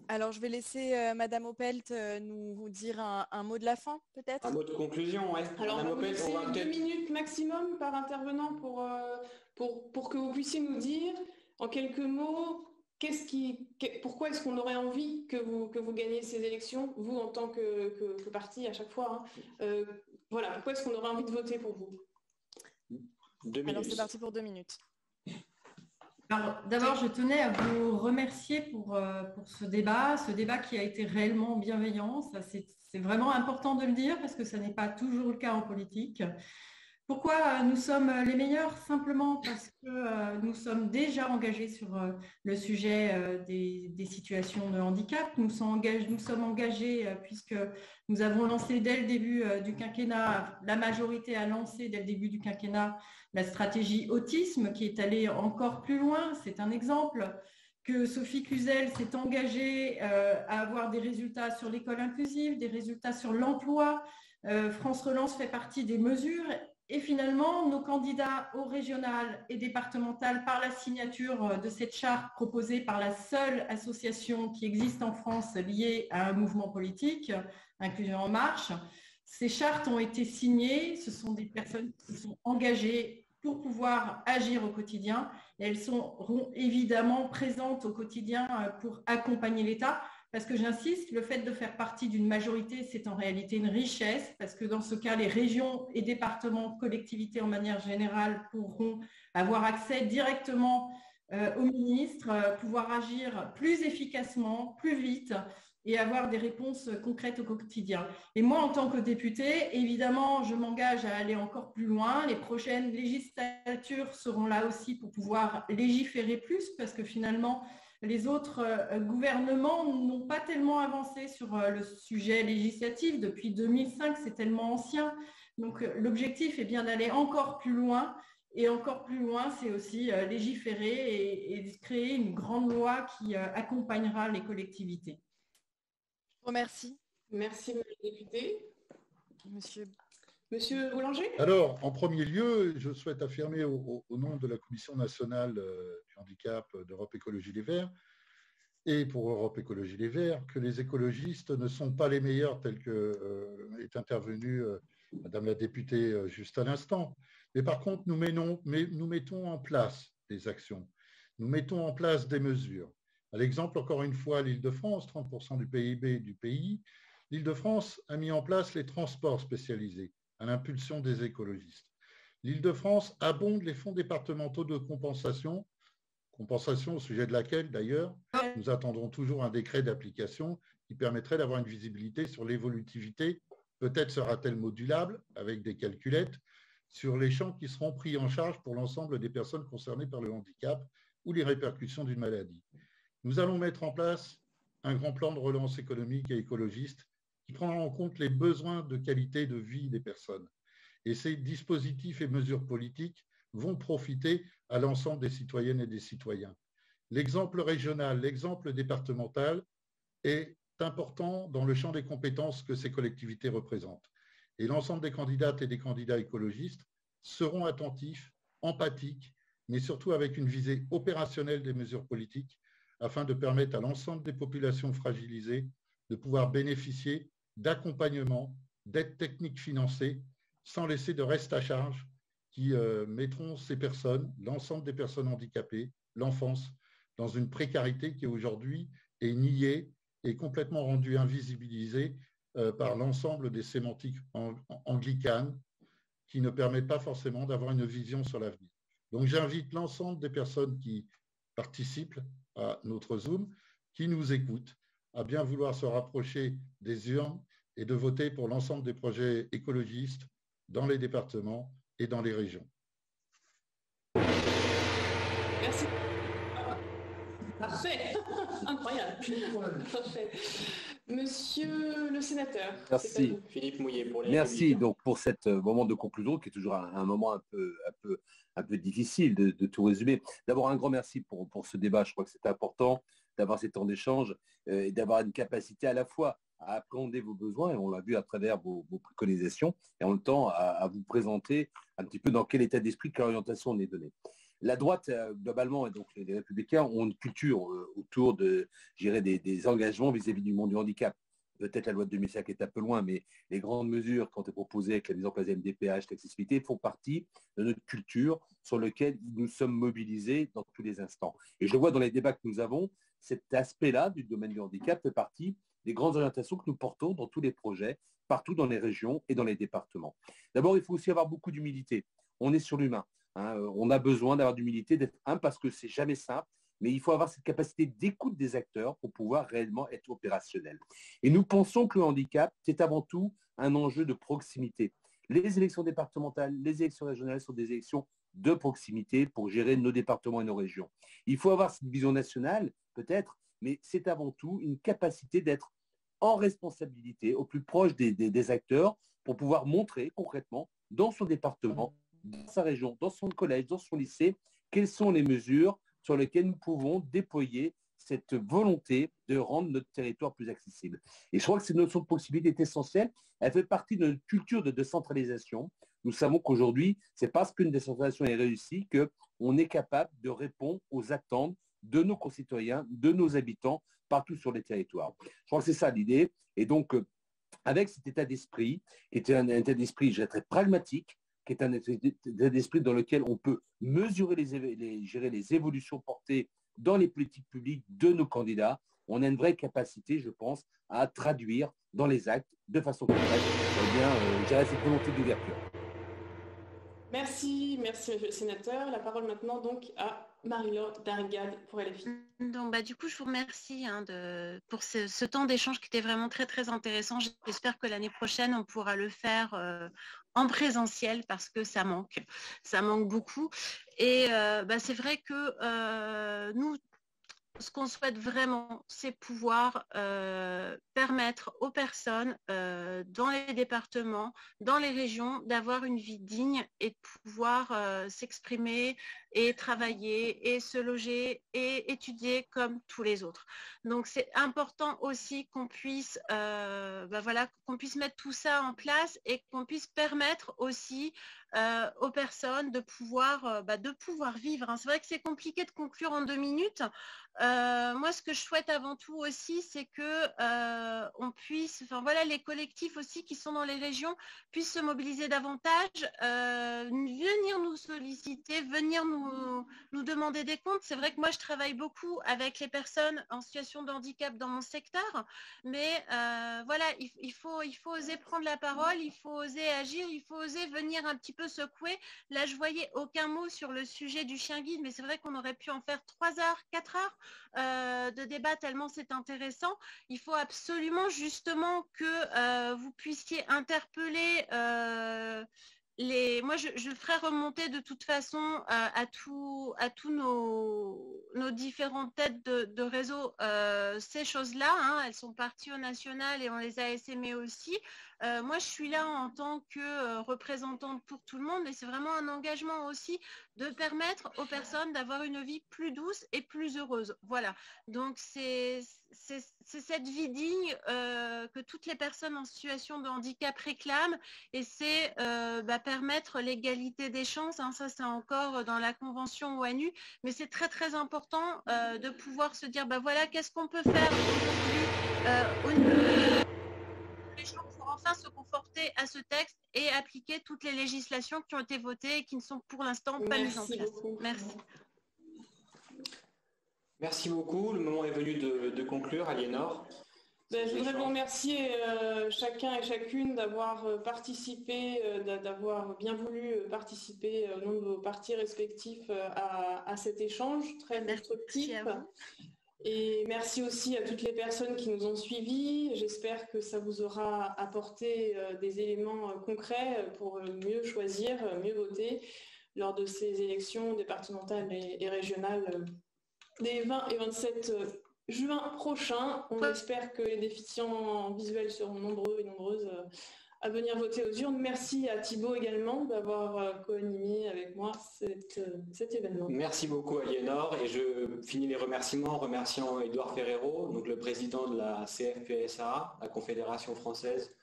Alors, je vais laisser Madame Opelt nous dire un mot de la fin, peut-être. Un mot de conclusion, oui. Alors, on va laisser 2 minutes maximum par intervenant pour que vous puissiez nous dire, en quelques mots, pourquoi est-ce qu'on aurait envie que vous gagniez ces élections, vous en tant que parti à chaque fois. Voilà, pourquoi est-ce qu'on aurait envie de voter pour vous? 2 minutes. Alors, c'est parti pour 2 minutes. Alors, d'abord, je tenais à vous remercier pour ce débat qui a été réellement bienveillant. Ça, c'est vraiment important de le dire parce que ça n'est pas toujours le cas en politique. Pourquoi nous sommes les meilleurs? Simplement parce que nous sommes déjà engagés sur le sujet des situations de handicap. Nous sommes engagés puisque nous avons lancé dès le début du quinquennat, la majorité a lancé dès le début du quinquennat la stratégie autisme qui est allée encore plus loin. C'est un exemple que Sophie Cluzel s'est engagée à avoir des résultats sur l'école inclusive, des résultats sur l'emploi. France Relance fait partie des mesures. Et finalement, nos candidats au régional et départemental, par la signature de cette charte proposée par la seule association qui existe en France liée à un mouvement politique, Inclusion en marche, ces chartes ont été signées. Ce sont des personnes qui sont engagées pour pouvoir agir au quotidien. Et elles seront évidemment présentes au quotidien pour accompagner l'État. Parce que j'insiste, le fait de faire partie d'une majorité, c'est en réalité une richesse, parce que dans ce cas, les régions et départements, collectivités en manière générale, pourront avoir accès directement au ministre, pouvoir agir plus efficacement, plus vite et avoir des réponses concrètes au quotidien. Et moi, en tant que députée, évidemment, je m'engage à aller encore plus loin. Les prochaines législatures seront là aussi pour pouvoir légiférer plus, parce que finalement, les autres gouvernements n'ont pas tellement avancé sur le sujet législatif. Depuis 2005, c'est tellement ancien. Donc, l'objectif est bien d'aller encore plus loin. Et encore plus loin, c'est aussi légiférer et créer une grande loi qui accompagnera les collectivités. Je vous remercie. Merci, Madame la députée. Monsieur Boulanger? Alors, en premier lieu, je souhaite affirmer au nom de la Commission nationale du handicap d'Europe Écologie Les Verts et pour Europe Écologie Les Verts que les écologistes ne sont pas les meilleurs tels que est intervenue Madame la députée juste à l'instant. Mais par contre, nous mettons en place des actions. Nous mettons en place des mesures. À l'exemple, encore une fois, l'Île-de-France, 30% du PIB du pays, l'Île-de-France a mis en place les transports spécialisés à l'impulsion des écologistes. L'Île-de-France abonde les fonds départementaux de compensation au sujet de laquelle, d'ailleurs, nous attendons toujours un décret d'application qui permettrait d'avoir une visibilité sur l'évolutivité. Peut-être sera-t-elle modulable avec des calculettes sur les champs qui seront pris en charge pour l'ensemble des personnes concernées par le handicap ou les répercussions d'une maladie. Nous allons mettre en place un grand plan de relance économique et écologiste qui prendra en compte les besoins de qualité de vie des personnes. Et ces dispositifs et mesures politiques vont profiter à l'ensemble des citoyennes et des citoyens. L'exemple régional, l'exemple départemental est important dans le champ des compétences que ces collectivités représentent. Et l'ensemble des candidates et des candidats écologistes seront attentifs, empathiques, mais surtout avec une visée opérationnelle des mesures politiques afin de permettre à l'ensemble des populations fragilisées de pouvoir bénéficier d'accompagnement, d'aides techniques financées, sans laisser de reste à charge qui mettront ces personnes, l'ensemble des personnes handicapées, l'enfance, dans une précarité qui aujourd'hui est niée et complètement rendue invisibilisée par l'ensemble des sémantiques anglicanes qui ne permettent pas forcément d'avoir une vision sur l'avenir. Donc j'invite l'ensemble des personnes qui participent à notre Zoom, qui nous écoutent, à bien vouloir se rapprocher des urnes et de voter pour l'ensemble des projets écologistes dans les départements et dans les régions. Merci. Parfait. Incroyable. Parfait. Monsieur le sénateur. Merci. Philippe Mouillet pour les Merci donc pour cet moment de conclusion qui est toujours un moment un peu difficile de tout résumer. D'abord un grand merci pour ce débat. Je crois que c'est important d'avoir ces temps d'échange et d'avoir une capacité à la fois à appréhender vos besoins, et on l'a vu à travers vos préconisations, et en même temps à vous présenter un petit peu dans quel état d'esprit, quelle orientation on est donné. La droite, globalement, et donc les Républicains, ont une culture autour de, je dirais, des engagements vis-à-vis du monde du handicap. Peut-être la loi de 2005 est un peu loin, mais les grandes mesures qui ont été proposées avec la mise en place des MDPH, l'accessibilité, font partie de notre culture sur laquelle nous sommes mobilisés dans tous les instants. Et je vois dans les débats que nous avons, cet aspect-là du domaine du handicap fait partie des grandes orientations que nous portons dans tous les projets, partout dans les régions et dans les départements. D'abord, il faut aussi avoir beaucoup d'humilité. On est sur l'humain. On a besoin d'avoir d'humilité, parce que c'est jamais simple, mais il faut avoir cette capacité d'écoute des acteurs pour pouvoir réellement être opérationnel. Et nous pensons que le handicap, c'est avant tout un enjeu de proximité. Les élections départementales, les élections régionales sont des élections de proximité pour gérer nos départements et nos régions. Il faut avoir cette vision nationale, peut-être, mais c'est avant tout une capacité d'être en responsabilité, au plus proche des acteurs, pour pouvoir montrer concrètement dans son département, dans sa région, dans son collège, dans son lycée, quelles sont les mesures sur lesquelles nous pouvons déployer cette volonté de rendre notre territoire plus accessible. Et je crois que cette notion de proximité est essentielle. Elle fait partie de notre culture de décentralisation. Nous savons qu'aujourd'hui, c'est parce qu'une décentralisation est réussie qu'on est capable de répondre aux attentes de nos concitoyens, de nos habitants, partout sur les territoires. Je crois que c'est ça l'idée. Et donc, avec cet état d'esprit, qui était un état d'esprit, je dirais, très pragmatique, qui est un état d'esprit dans lequel on peut mesurer les évolutions portées dans les politiques publiques de nos candidats, on a une vraie capacité, je pense, à traduire dans les actes, de façon concrète, je dirais, cette volonté d'ouverture. Merci, monsieur le sénateur. La parole maintenant donc à Marie-Laure Darrigade pour LFI. Donc, du coup, je vous remercie pour ce temps d'échange qui était vraiment très, très intéressant. J'espère que l'année prochaine, on pourra le faire en présentiel parce que ça manque beaucoup. Et c'est vrai que nous, ce qu'on souhaite vraiment, c'est pouvoir permettre aux personnes dans les départements, dans les régions, d'avoir une vie digne et de pouvoir s'exprimer et travailler et se loger et étudier comme tous les autres. Donc, c'est important aussi qu'on puisse, qu'on puisse mettre tout ça en place et qu'on puisse permettre aussi aux personnes de pouvoir vivre. C'est vrai que c'est compliqué de conclure en 2 minutes. Moi, ce que je souhaite avant tout aussi, c'est que on puisse, les collectifs aussi qui sont dans les régions puissent se mobiliser davantage, venir nous solliciter, venir nous demander des comptes. C'est vrai que moi, je travaille beaucoup avec les personnes en situation de handicap dans mon secteur, mais il faut oser prendre la parole, il faut oser agir, il faut oser venir un petit peu secouer. Là, je voyais aucun mot sur le sujet du chien guide, mais c'est vrai qu'on aurait pu en faire 3 heures, 4 heures de débat tellement c'est intéressant. Il faut absolument justement que vous puissiez interpeller moi, je ferai remonter de toute façon à tous nos différentes têtes de réseau ces choses-là. Hein, elles sont parties au national et on les a essaimées aussi. Moi, je suis là en tant que représentante pour tout le monde et c'est vraiment un engagement aussi de permettre aux personnes d'avoir une vie plus douce et plus heureuse. Voilà. Donc, c'est cette vie digne que toutes les personnes en situation de handicap réclament et c'est permettre l'égalité des chances. Hein, ça, c'est encore dans la Convention ONU, mais c'est très, très important de pouvoir se dire, voilà, qu'est-ce qu'on peut faire aujourd'hui les gens pour enfin se conforter à ce texte et appliquer toutes les législations qui ont été votées et qui ne sont pour l'instant pas mises en place. Merci. Merci beaucoup. Le moment est venu de conclure. Aliénor. Je voudrais vous remercier chacun et chacune d'avoir participé, d'avoir bien voulu participer au nom de vos partis respectifs à cet échange très constructif. Et merci aussi à toutes les personnes qui nous ont suivis. J'espère que ça vous aura apporté des éléments concrets pour mieux choisir, mieux voter lors de ces élections départementales et régionales des 20 et 27 juin prochains. On espère que les déficients visuels seront nombreux et nombreuses à venir voter aux urnes. Merci à Thibaut également d'avoir co-animé avec moi cet événement. Merci beaucoup Aliénor et je finis les remerciements en remerciant Édouard Ferrero, donc le président de la CFPSA, la Confédération française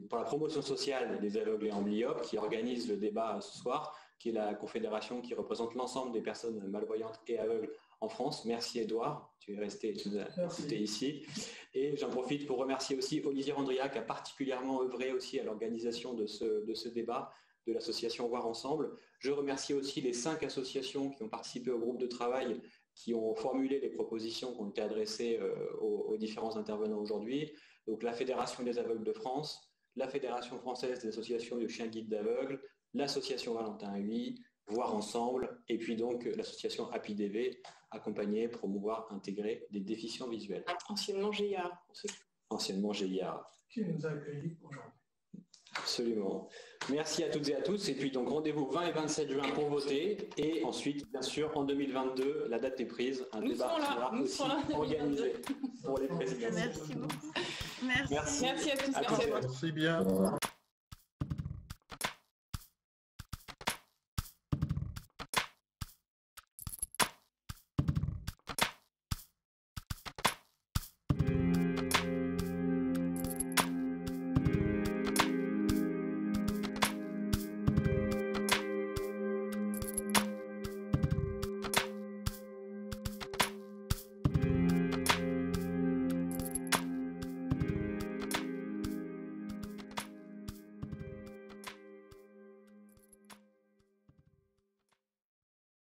pour la promotion sociale des aveugles et amblyopes, qui organise le débat ce soir, qui est la confédération qui représente l'ensemble des personnes malvoyantes et aveugles en France. Merci Édouard, tu es resté, tu nous as écouté ici. Et j'en profite pour remercier aussi Olivier Andria qui a particulièrement œuvré aussi à l'organisation de ce débat de l'association Voir Ensemble. Je remercie aussi les 5 associations qui ont participé au groupe de travail, qui ont formulé les propositions qui ont été adressées aux différents intervenants aujourd'hui. Donc la Fédération des aveugles de France, la Fédération française des associations de chiens guides d'aveugles, l'association Valentin Huy, Voir Ensemble, et puis donc l'association Happy DV, accompagner, promouvoir, intégrer des déficients visuels. Anciennement GIA. Anciennement GIA. Qui nous a accueillis aujourd'hui. Absolument. Merci à toutes et à tous. Et puis donc rendez-vous 20 et 27 juin pour voter. Et ensuite, bien sûr, en 2022, la date est prise. Un débat sera aussi organisé pour les présidentielles. Merci beaucoup. Merci à tous. Merci bien.